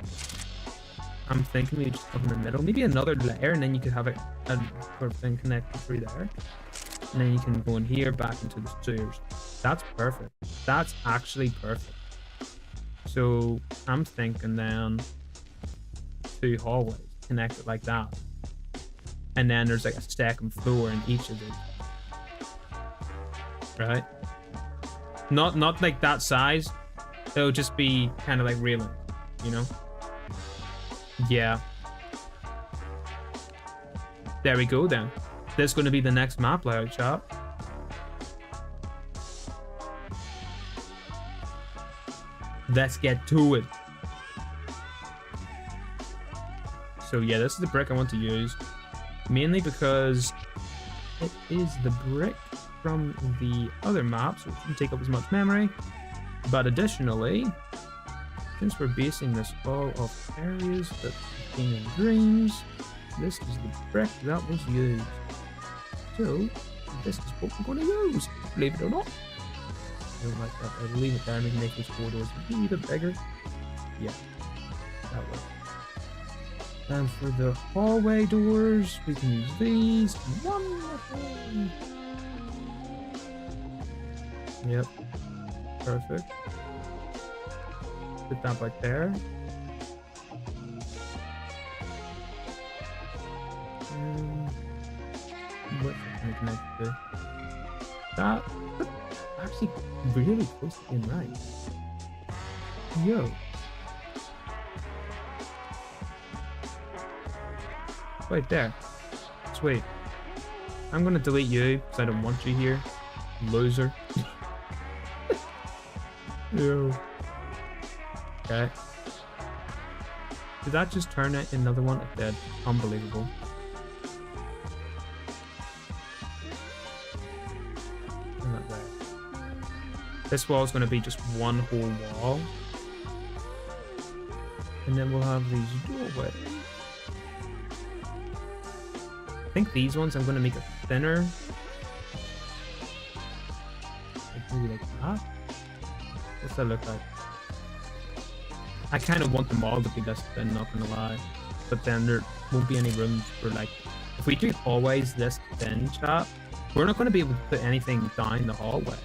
[SPEAKER 1] I'm thinking maybe just up in the middle. Maybe another layer, and then you could have a sort of thing connected through there. And then you can go in here, back into the sewers. That's perfect. That's actually perfect. So I'm thinking then 2 hallways connected like that. And then there's like a second floor in each of these. Right? Not like that size. It'll just be kind of like railing, you know? Yeah. There we go then. This is going to be the next map layout, chat. Let's get to it. So yeah, this is the brick I want to use. Mainly because it is the brick from the other maps, which doesn't take up as much memory. But additionally, since we're basing this all off areas that contain in dreams, this is the brick that was used. So, this is what we're going to use, believe it or not. I don't like that. I'll leave it there and we can make these corridors a wee bit bigger. Yeah, that way. And for the hallway doors, we can use these. Wonderful! Yep, perfect. Put that back there. What can we connect to? That actually really close to being right. Yo. Right there. Sweet. I'm gonna delete you because I don't want you here. Loser. Yo. Okay. Did that just turn it another one? It did. Unbelievable. Not there. This wall is going to be just one whole wall. And then we'll have these doorways. think these ones I'm going to make it thinner. Like maybe like that. What's that look like? I kind of want them all to be this thin, not gonna lie. But then there won't be any room for like, if we do hallways this thin, chat, we're not going to be able to put anything down the hallway.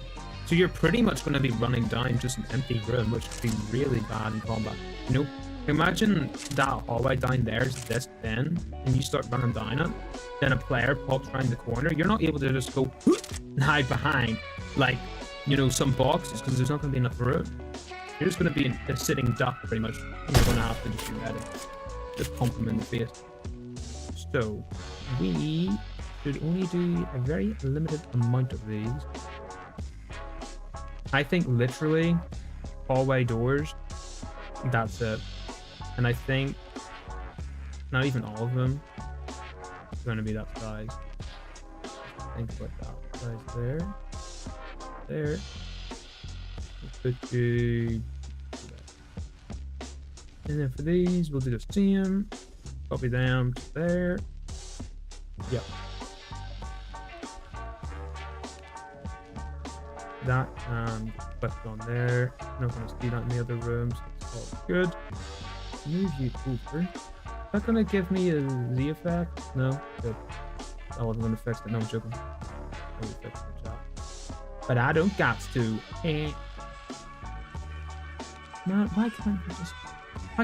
[SPEAKER 1] So you're pretty much going to be running down just an empty room, which could be really bad in combat. You know, imagine that hallway down there is this thin, and you start running down it, then a player pops around the corner. You're not able to just go and hide behind, like, you know, some boxes, because there's not going to be enough room. You're just going to be a sitting duck, pretty much. And you're going to have to just be ready. Just pump them in the face. So, we should only do a very limited amount of these. I think literally hallway doors, that's it. And I think not even all of them are going to be that size. Think about that size there. There. We'll put you. And then for these, we'll do the same. Copy them to there. Yep. That and click on there. Not going to see that in the other rooms. It's all good. Move you over. Is that going to give me a Z effect? No? Good. I wasn't going to fix it. No, I'm joking. I will fix the job. But I don't got to. Man, why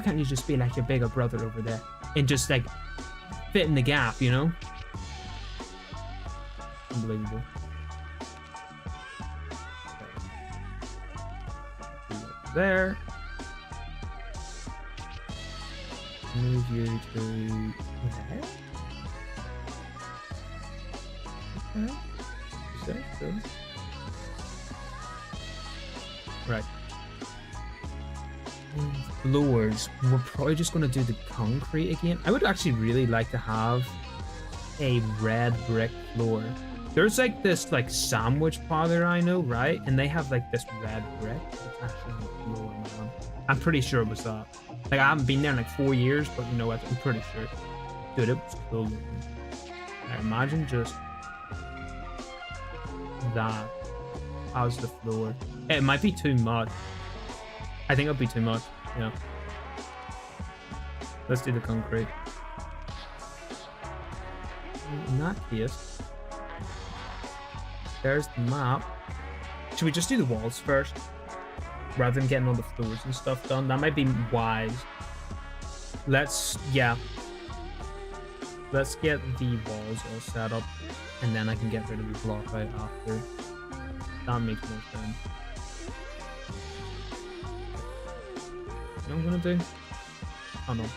[SPEAKER 1] can't you just be like your bigger brother over there and just like fit in the gap, you know? Unbelievable. There. Move you to there. Okay. Is that good? Right. Floors. We're probably just going to do the concrete again. I would actually really like to have a red brick floor. There's like this like sandwich parlor I know, right? And they have like this red brick. It's actually on the floor, man. I'm pretty sure it was that. Like I haven't been there in like 4 years, but you know what? I'm pretty sure. Dude, it was cool looking. I imagine just that as the floor. It might be too much. I think it'll be too much. Yeah. Let's do the concrete. In that case, there's the map. Should we just do the walls first? Rather than getting all the floors and stuff done? That might be wise. Let's get the walls all set up, and then I can get rid of the block out after. That makes more sense. You know what I'm gonna do? Tunnel.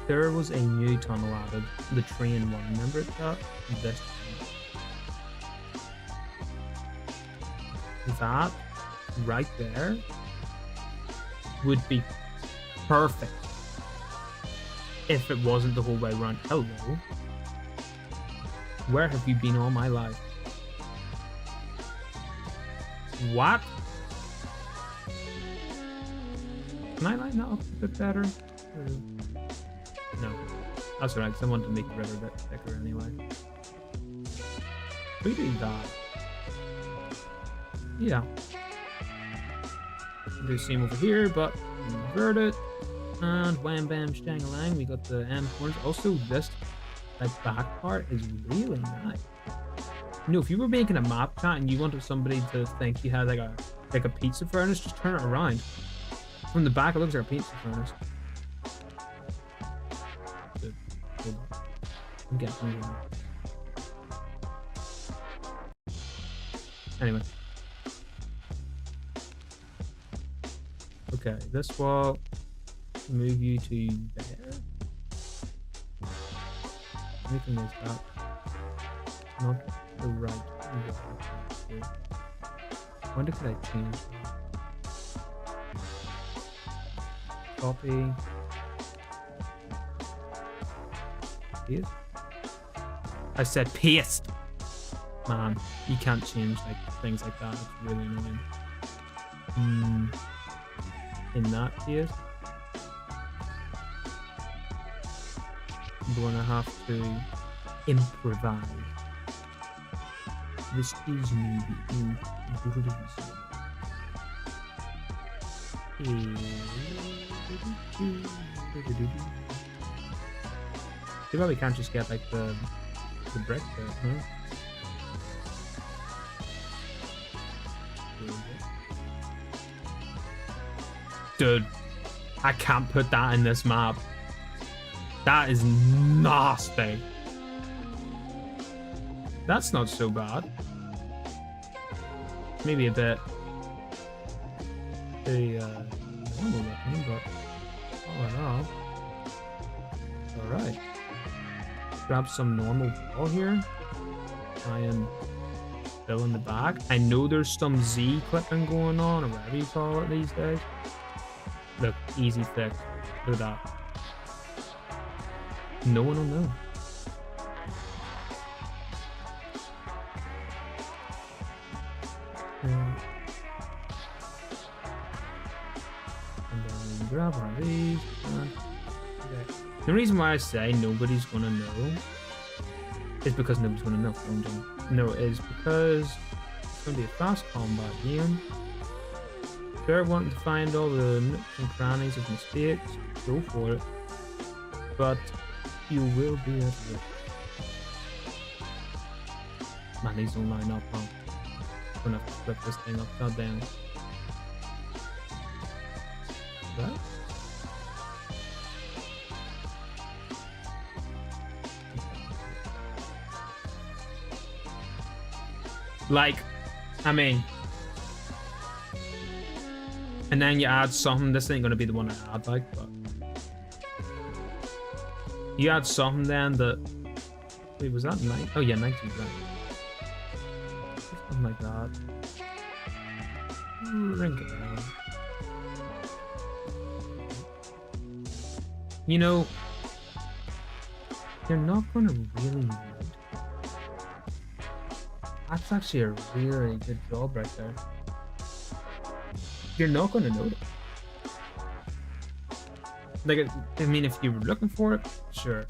[SPEAKER 1] There was a new tunnel added, the train one. Remember that? This one. That right there would be perfect if it wasn't the whole way around. Hello. Where have you been all my life? What? Can I line that up a bit better? No. That's alright, because I want to make the river a bit thicker anyway. We do that. Yeah. Do the same over here, but invert it. And wham bam shang-a-lang, we got the end corners. Also, this like back part is really nice. You know, if you were making a map chat and you wanted somebody to think you had like a pizza furnace, just turn it around. From the back, it looks like a pizza furnace. Good. Hold on. I'm getting hungry now. Anyway. Okay, this wall. Move you to there. Anything is that. Not the right wall. I wonder could I change that? Copy. Paste. I said paste. Man, you can't change like things like that. It's really annoying. In that case, I'm gonna have to improvise. This is me being too bad we can't just get like the brick there, huh? Dude, I can't put that in this map. That is nasty. That's not so bad. Maybe a bit normal looking, but all in all, alright. Grab some normal ball here. Try and fill in the back. I know there's some Z clipping going on, or whatever you call it these days. Look, easy fix. Look at that. No one will know. And then grab one of these. Okay. The reason why I say nobody's gonna know is because nobody's gonna know. No, it is because it's gonna be a fast combat game. If you're wanting to find all the nooks and crannies of mistakes, go for it. But you will be at risk. Man, these don't line up, huh? I'm gonna have to flip this thing upside down. Right? Like, I mean, and then you add something. This ain't gonna be the one I add, like, but you add something then that. Wait, was that 9? Oh yeah, 19 grand. Something like that. Ring it around. You know, you're not gonna really need. That's actually a really good job right there. You're not gonna notice. Like, I mean, if you were looking for it, sure.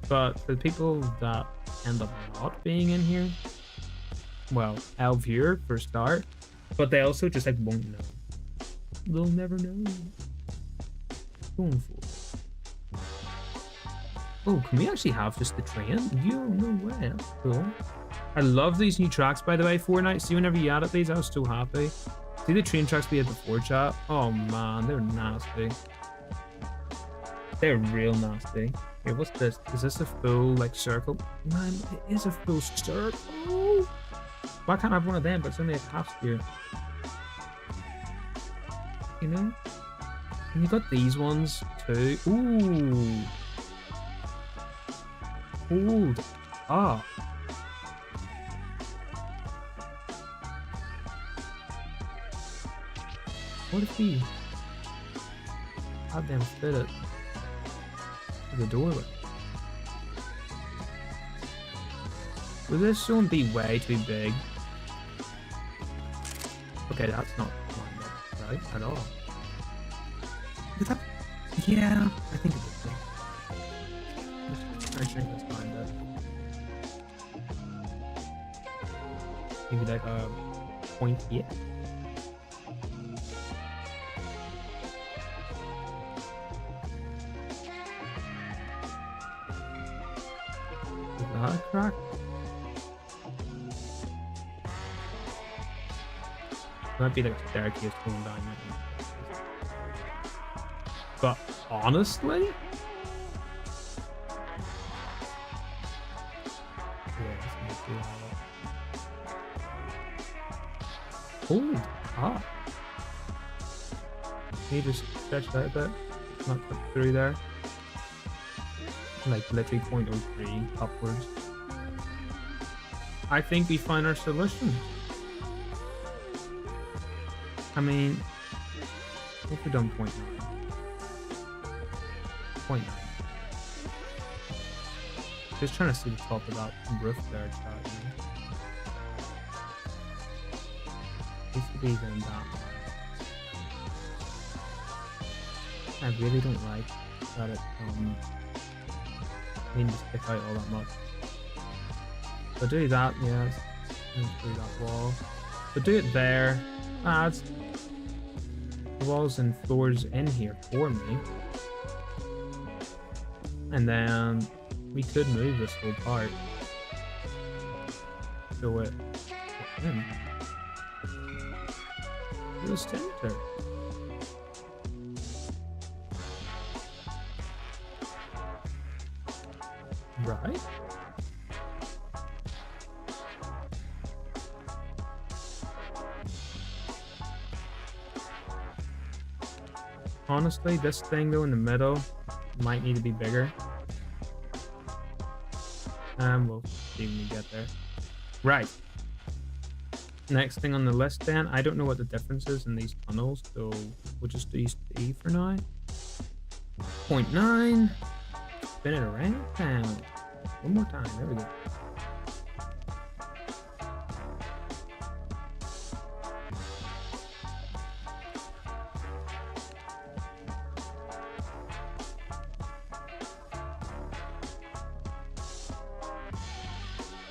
[SPEAKER 1] But for the people that end up not being in here, well, Elvure for a start, but they also just like won't know. They'll never know. Going for it. Oh, can we actually have just the train? You no way. That's cool. I love these new tracks, by the way, Fortnite. See, whenever you added these, I was so happy. See the train tracks we had before, chat? Oh man, they're nasty. They're real nasty. Here, what's this? Is this a full, like, circle? Man, it is a full circle. Why can't I have one of them, but it's only a half sphere? You know? And you got these ones, too. Ooh. Hold up. What if we had them fit it to the doorway? Will this one be way too big? Okay, that's not lined up right at all. Is that? Yeah, I think it would be. I think that's lined up. Maybe like a point here. Is that a crack? Might be like a staircase going down. But honestly, hold up. Can you just stretch that a bit? Not put through there. Like literally 0.03 upwards. I think we find our solution. I mean, what if we done 0.9? 0.9. Just trying to see the top of that roof there, chat. Needs to be then that. I really don't like that it need to stick out all that much. So do that, yes. Do that wall. So do it there. It's the walls and floors in here for me. And then we could move this whole part. Go it in. To the center. Right? Honestly, this thing though in the middle might need to be bigger. And we'll see when we get there. Right. Next thing on the list then, I don't know what the difference is in these tunnels, so we'll just use E for now. 0.9. Spin it around town. One more time, there we go.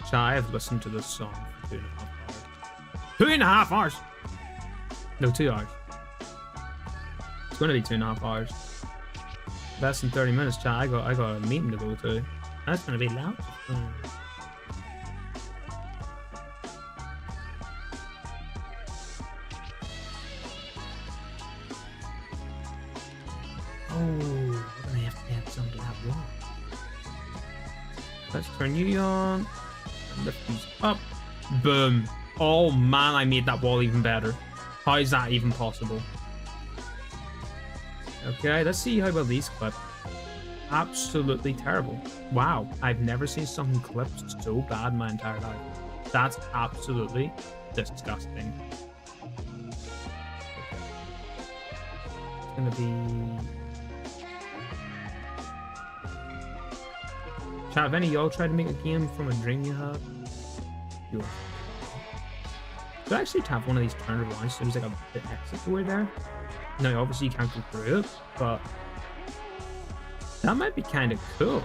[SPEAKER 1] So I have listened to this song for 2.5 hours. 2.5 hours! No, 2 hours. It's gonna be 2.5 hours. Less than 30 minutes, chat. I got a meeting to go to. That's gonna be loud. Oh, we're gonna have to add some to that wall. Let's turn you on. And lift these up. Boom. Oh man, I made that wall even better. How is that even possible? Okay, let's see how well these clip. Absolutely terrible. Wow, I've never seen something clipped so bad in my entire life. That's absolutely disgusting. It's gonna be... Chat, have any of y'all tried to make a game from a dream you had? Yo. So I actually have one of these turned around, so there's like a bit exit door there. Now, obviously you can't go through it, but that might be kind of cool.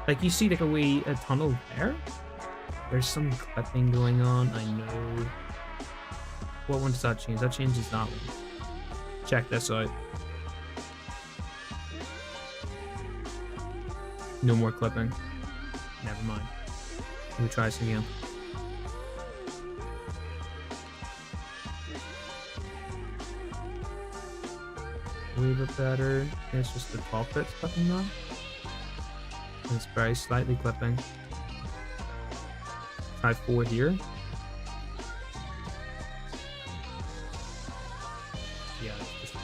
[SPEAKER 1] Like, you see like a tunnel there? There's some clipping going on, I know. What one does that change? That changes that one. Check this out. No more clipping. Never mind. Let me try this again. A little bit better. It's just the top bit's clipping now. It's very slightly clipping. Try 4 here. Yeah, it's just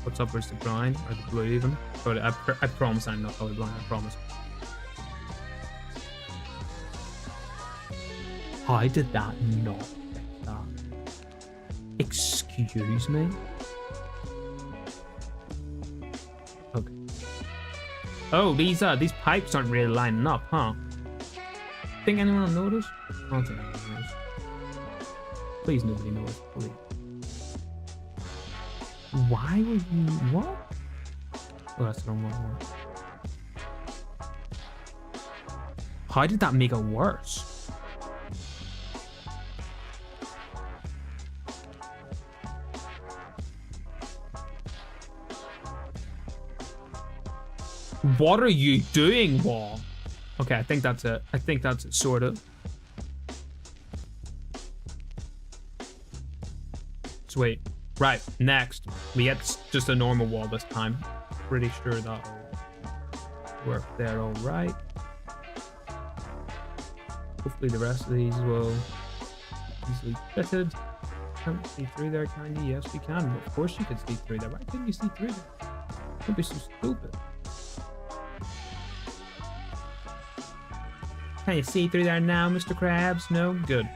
[SPEAKER 1] what's up? Where's the brown or the blue even? But I promise I'm not colorblind. I promise. How did that not fit that? Excuse me. Okay. Oh, these pipes aren't really lining up, huh? Think anyone will notice? I don't think anyone will notice. Please, nobody knows. Please. Why would you... What? Oh, that's the wrong one. How did that make it worse? What are you doing, wall? Okay, I think that's it. I think that's it, sort of. Sweet. Right, next. We get just a normal wall this time. Pretty sure that'll work there all right. Hopefully the rest of these will be easily fitted. Can't see through there, can you? Yes, we can. Of course you can see through there. Why couldn't you see through there? Don't be so stupid. Can you see through there now, Mr. Krabs? No? Good.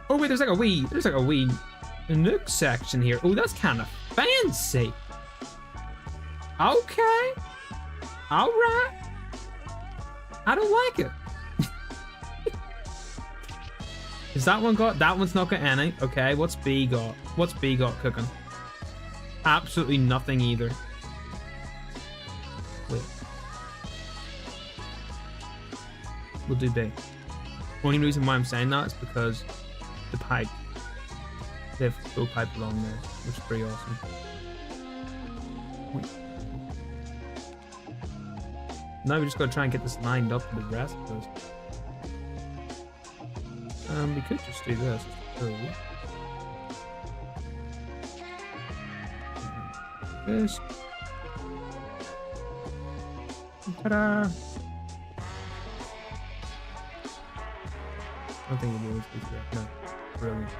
[SPEAKER 1] Oh wait, there's like a wee nook section here. Oh, that's kind of fancy. Okay. Alright. I don't like it. Is that one got? That one's not got any. Okay, what's B got? What's B got cooking? Absolutely nothing either. Wait. We'll do B. Only reason why I'm saying that is because the pipe. They have full pipe along there, which is pretty awesome. Wait. Now we just gotta try and get this lined up with the rest of those. We could just do this. This. Ta-da! I don't think we'll always do that. No. Brilliant.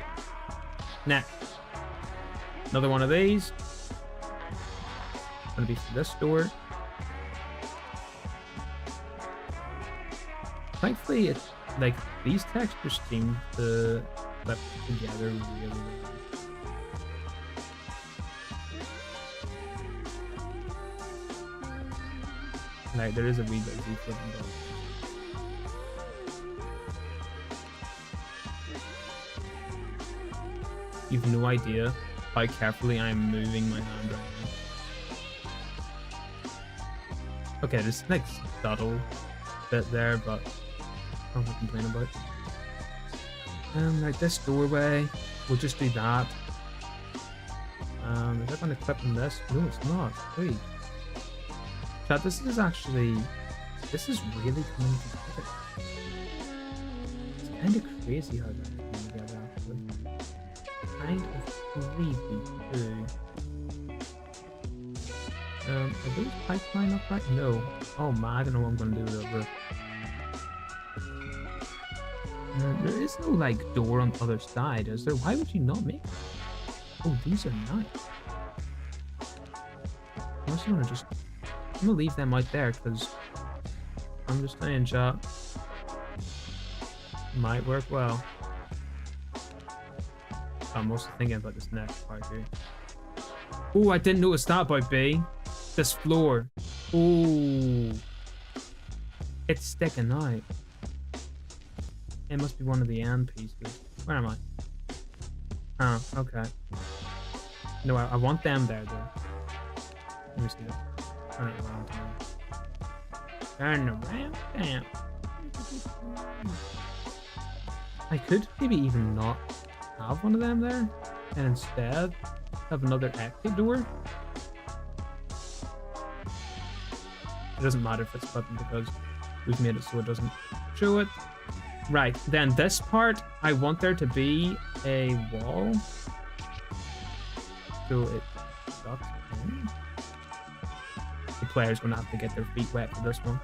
[SPEAKER 1] Next. Another one of these. Gonna be for this door. Thankfully, it's like these textures seem to clip together really well. Like there is a wee bit of Z-flip involved. You've no idea how carefully I'm moving my hand right now. Okay, there's like subtle bit there, but I don't complain about. Like this doorway, we'll just do that. Is that going to clip in this? No, it's not. Wait. Chat, this is really coming together. It's kind of crazy how that's coming together, actually. Kind of creepy too. Are those pipeline up right? No. Oh man, I don't know what I'm gonna do with the roof. There is no like door on the other side, is there? Why would you not make that? Oh, these are nice. Unless you wanna just, I'm gonna leave them out there because I'm just saying, chat. Might work well. I'm also thinking about this next part here. Oh, I didn't notice that about B. This floor. Oh, it's sticking out. It must be one of the end pieces. Where am I? Oh, okay. No, I want them there though. Let me see that. Turn it around. Turn around. Damn. I could maybe even not have one of them there, and instead have another exit door. It doesn't matter if it's button because we've made it so it doesn't show it. Right, then this part, I want there to be a wall. So it sucks in. The player's gonna have to get their feet wet for this one.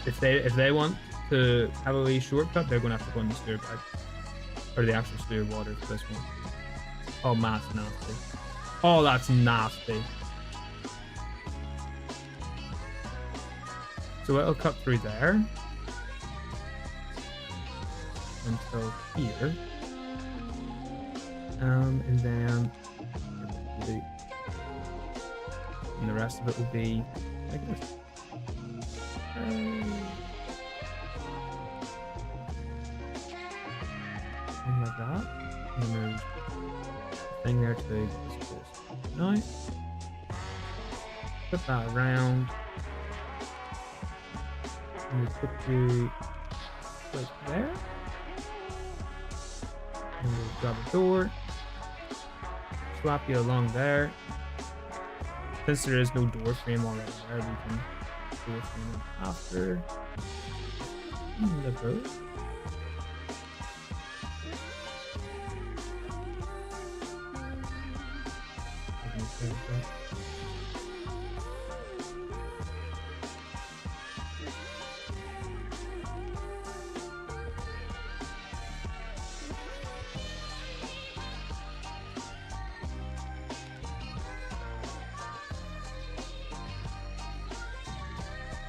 [SPEAKER 1] If they want to have a wee shortcut, they're gonna have to go in the sewer pipe. Or the actual sewer water for this one. Oh man, that's nasty. Oh, that's nasty. So it'll cut through there until here, and then the rest of it will be like this. Something like that. And then there's a thing there too. Nice. Put that around. And we put you right there. And we'll grab a door. Slap you along there. Since there is no door frame already there, we can door frame it after. The boat.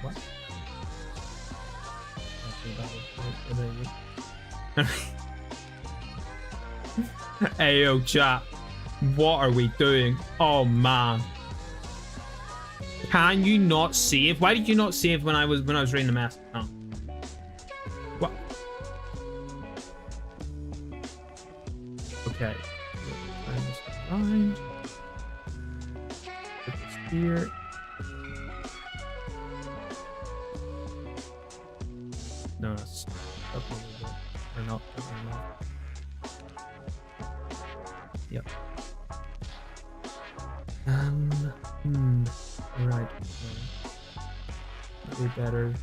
[SPEAKER 1] What? Hey yo chat, what are we doing? Oh man, can you not save? Why did you not save when I was reading the message? Oh. What? Okay. here. No, that's up a little bit. Or not, definitely not. Yep. Right. That'd be better.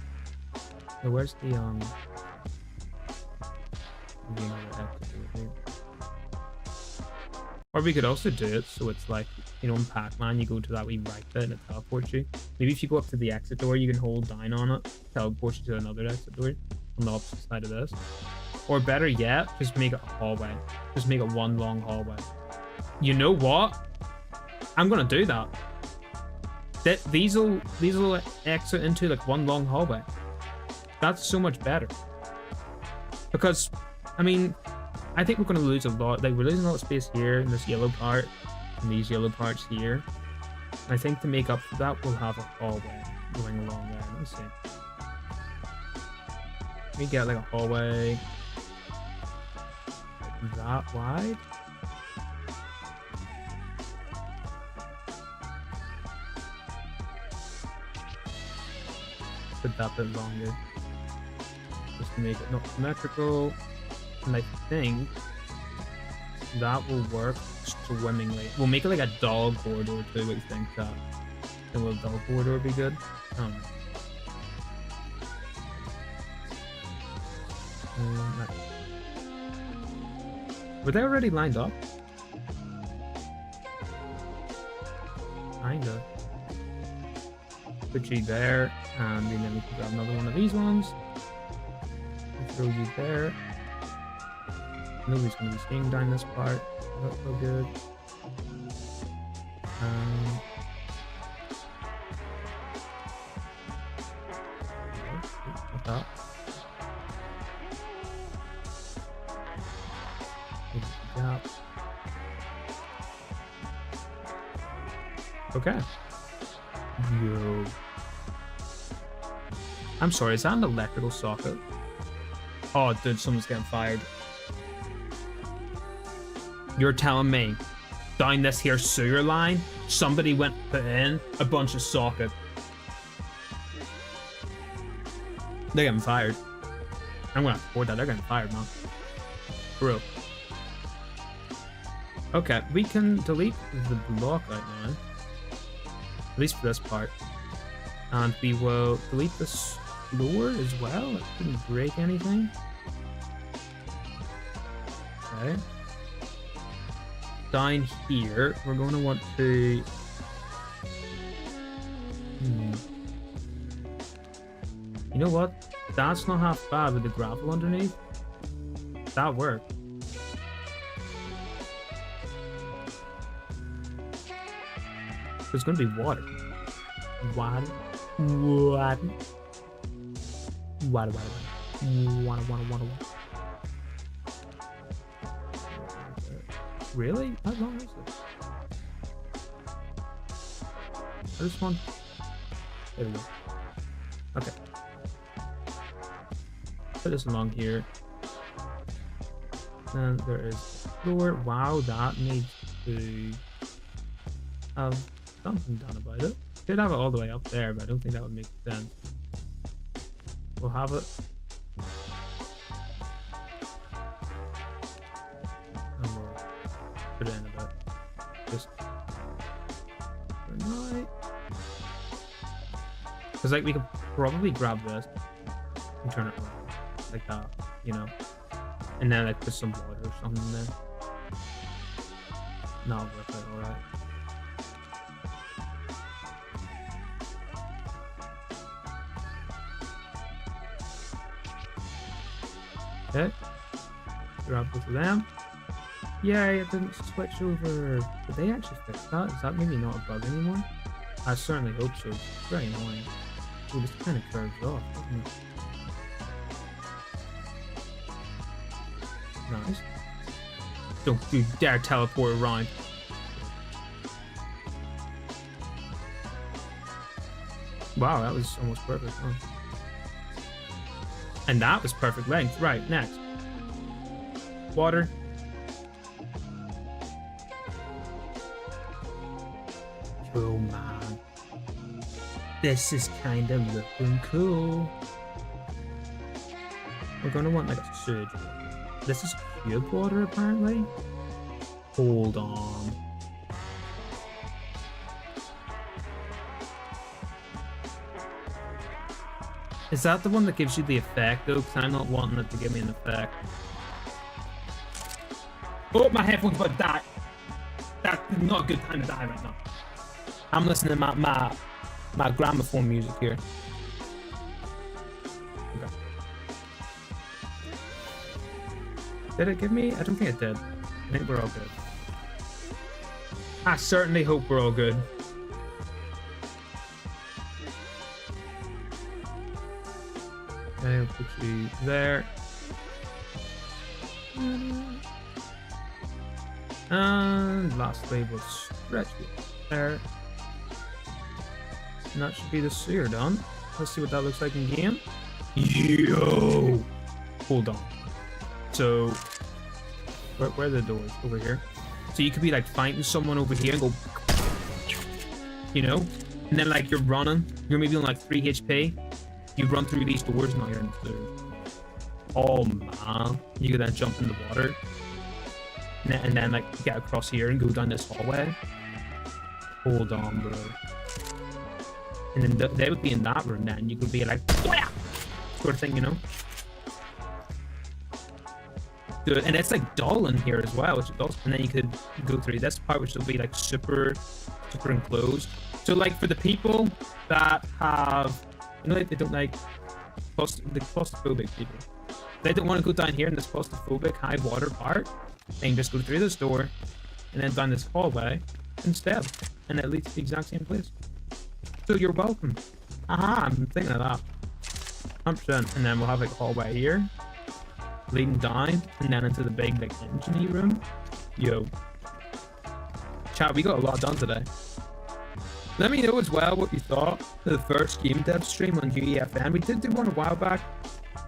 [SPEAKER 1] So where's the or we could also do it so it's like, you know, in Pac-Man you go to that wee right bit and it teleports you. Maybe if you go up to the exit door you can hold down on it, teleport you to another exit door on the opposite side of this. Or better yet, just make it a hallway. Just make it one long hallway. You know what? I'm gonna do that. These'll exit into like one long hallway. That's so much better. Because, I mean, I think we're gonna lose a lot. Like, we're losing a lot of space here in this yellow part, and these yellow parts here. And I think to make up for that, we'll have a hallway going along there. Let me see. We get like a hallway that wide. Put that bit longer, just to make it not symmetrical. And I think that will work swimmingly. We'll make it like a dog corridor too. What do you think? That then will dog corridor be good? Right. Were they already lined up? Kinda. Put you there, and then we can grab another one of these ones. And throw you there. Nobody's gonna be staying down this part. That's so good. What's that? Gap. Okay. Yo. I'm sorry, is that an electrical socket? Oh, dude, someone's getting fired. You're telling me down this here sewer line, somebody went and put in a bunch of socket. They're getting fired. I'm gonna afford that. They're getting fired, man. Bro. Okay, we can delete the block right now. At least for this part. And we will delete this floor as well. It didn't break anything. Okay. Down here, we're going to want to... You know what? That's not half bad with the gravel underneath. That worked. There's going to be water. Water. Water. Water, water, water. Water, water, water. Really? How long is this? This one? There we go. Okay. Put this along here. And there is floor. Wow, that needs to have something done about it. Could have it all the way up there, but I don't think that would make sense. We'll have it. And we'll put it in a bit. Just for now. Because like we could probably grab this and turn it around like that, you know, and then like put some water or something in there. Not worth it, alright. Okay. Grab both of them. Yay, it didn't switch over. Did they actually fix that? Is that maybe not a bug anymore? I certainly hope so. It's very annoying. Oh, this kind of curves off, doesn't it? Nice. Don't you dare teleport around. Wow, that was almost perfect, huh? And that was perfect length. Right, next. Water. Oh, man. This is kind of looking cool. We're gonna want like a surge. This is cube water apparently. Hold on. Is that the one that gives you the effect though? Because I'm not wanting it to give me an effect. Oh, my headphones about to die. That's not a good time to die right now. I'm listening to my gramophone music here. Okay. Did it give me? I don't think it did. I think we're all good. I certainly hope we're all good. Okay, I'll put you there. And lastly, we'll stretch it there. And that should be the sewer done. Let's see what that looks like in game. Yo! Hold on. So, where are the doors? Over here. So you could be like fighting someone over here and go, you know? And then like you're running, you're maybe on like 3 HP. You run through these doors and now you're in the sewer. Oh man. You could then jump in the water. And then like get across here and go down this hallway. Hold on, bro. And then they would be in that room then. You could be like, yeah! Sort of thing, you know? Good. And it's like dull in here as well, which it does. And then you could go through this part, which will be like super enclosed. So like for the people that have, you know, like they don't like the claustrophobic people. They don't want to go down here in this claustrophobic high water part. They can just go through this door and then down this hallway instead. And it leads to the exact same place. So you're welcome. Aha, I'm thinking of that. 100%. And then we'll have like a hallway here, leading down, and then into the big like engine room. Yo. Chat, we got a lot done today. Let me know as well what you thought of the first game dev stream on UEFN. We did do one a while back,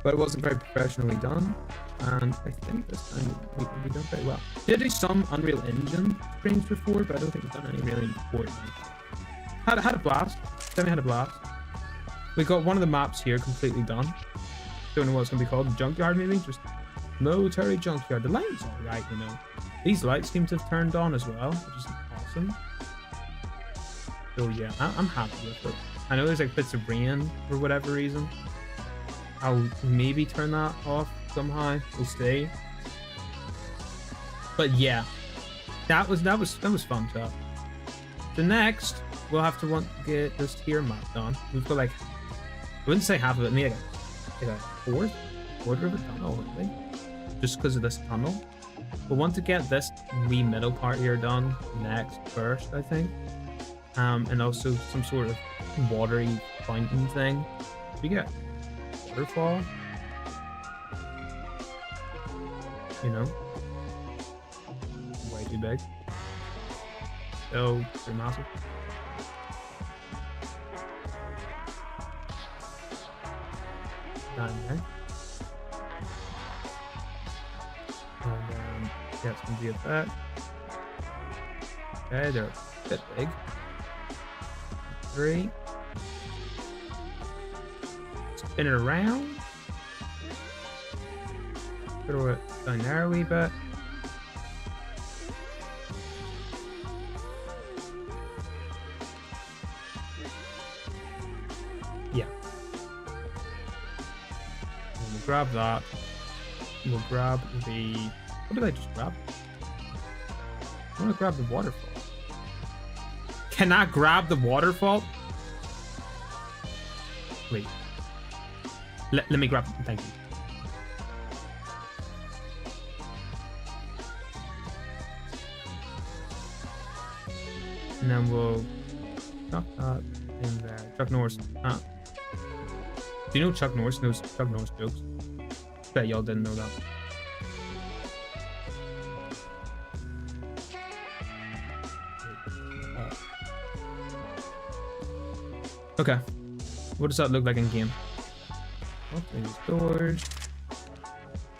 [SPEAKER 1] but it wasn't very professionally done. And I think this time we done pretty well. We did do some Unreal Engine streams before, but I don't think we've done any really important. Had a blast. Definitely had a blast. We got one of the maps here completely done. Don't know what it's gonna be called. Junkyard maybe? Just military junkyard. The lights are alright, you know. These lights seem to have turned on as well, which is awesome. So yeah, I'm happy with it. I know there's like bits of rain for whatever reason. I'll maybe turn that off somehow. We'll see. But yeah, that was fun stuff. The next, we'll have to want to get this tier map done. We've got like, I wouldn't say half of it, maybe like a quarter of it done already, just because of this tunnel. We'll want to get this wee middle part here done next first, I think. And also some sort of watery fountain thing. We get waterfall, you know, way too big. So pretty massive. Down there. And get some VFX. Okay, they're a bit big. 3. Spin it around. Throw it down there a wee bit. Yeah. And we'll grab that. We'll grab the... What did I just grab? I want to grab the waterfall. Can I grab the waterfall? Wait. Let me grab it. Thank you. And then we'll chuck that in there. Chuck Norris. Do you know Chuck Norris knows Chuck Norris jokes? Bet y'all didn't know that. Okay. What does that look like in game? Open these doors.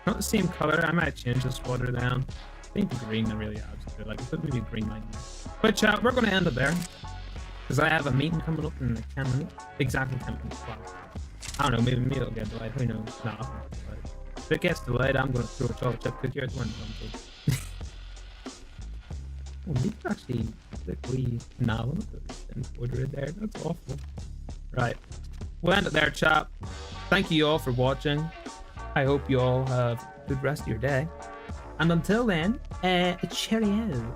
[SPEAKER 1] Not the same color. I might change this water down. I think the green that really adds to it. Like, put maybe green light in there. But chat, we're going to end it there. Because I have a meeting coming up in like 10 minutes. Exactly 10 minutes. Wow. I don't know, maybe me will get delayed. Who knows? No. But if it gets delayed, I'm going to throw a chocolate chip cookie out the window. Oh, these are actually like wee novel in order there. That's awful. Right. We'll end it there, chat. Thank you all for watching. I hope you all have a good rest of your day. And until then, cheerio.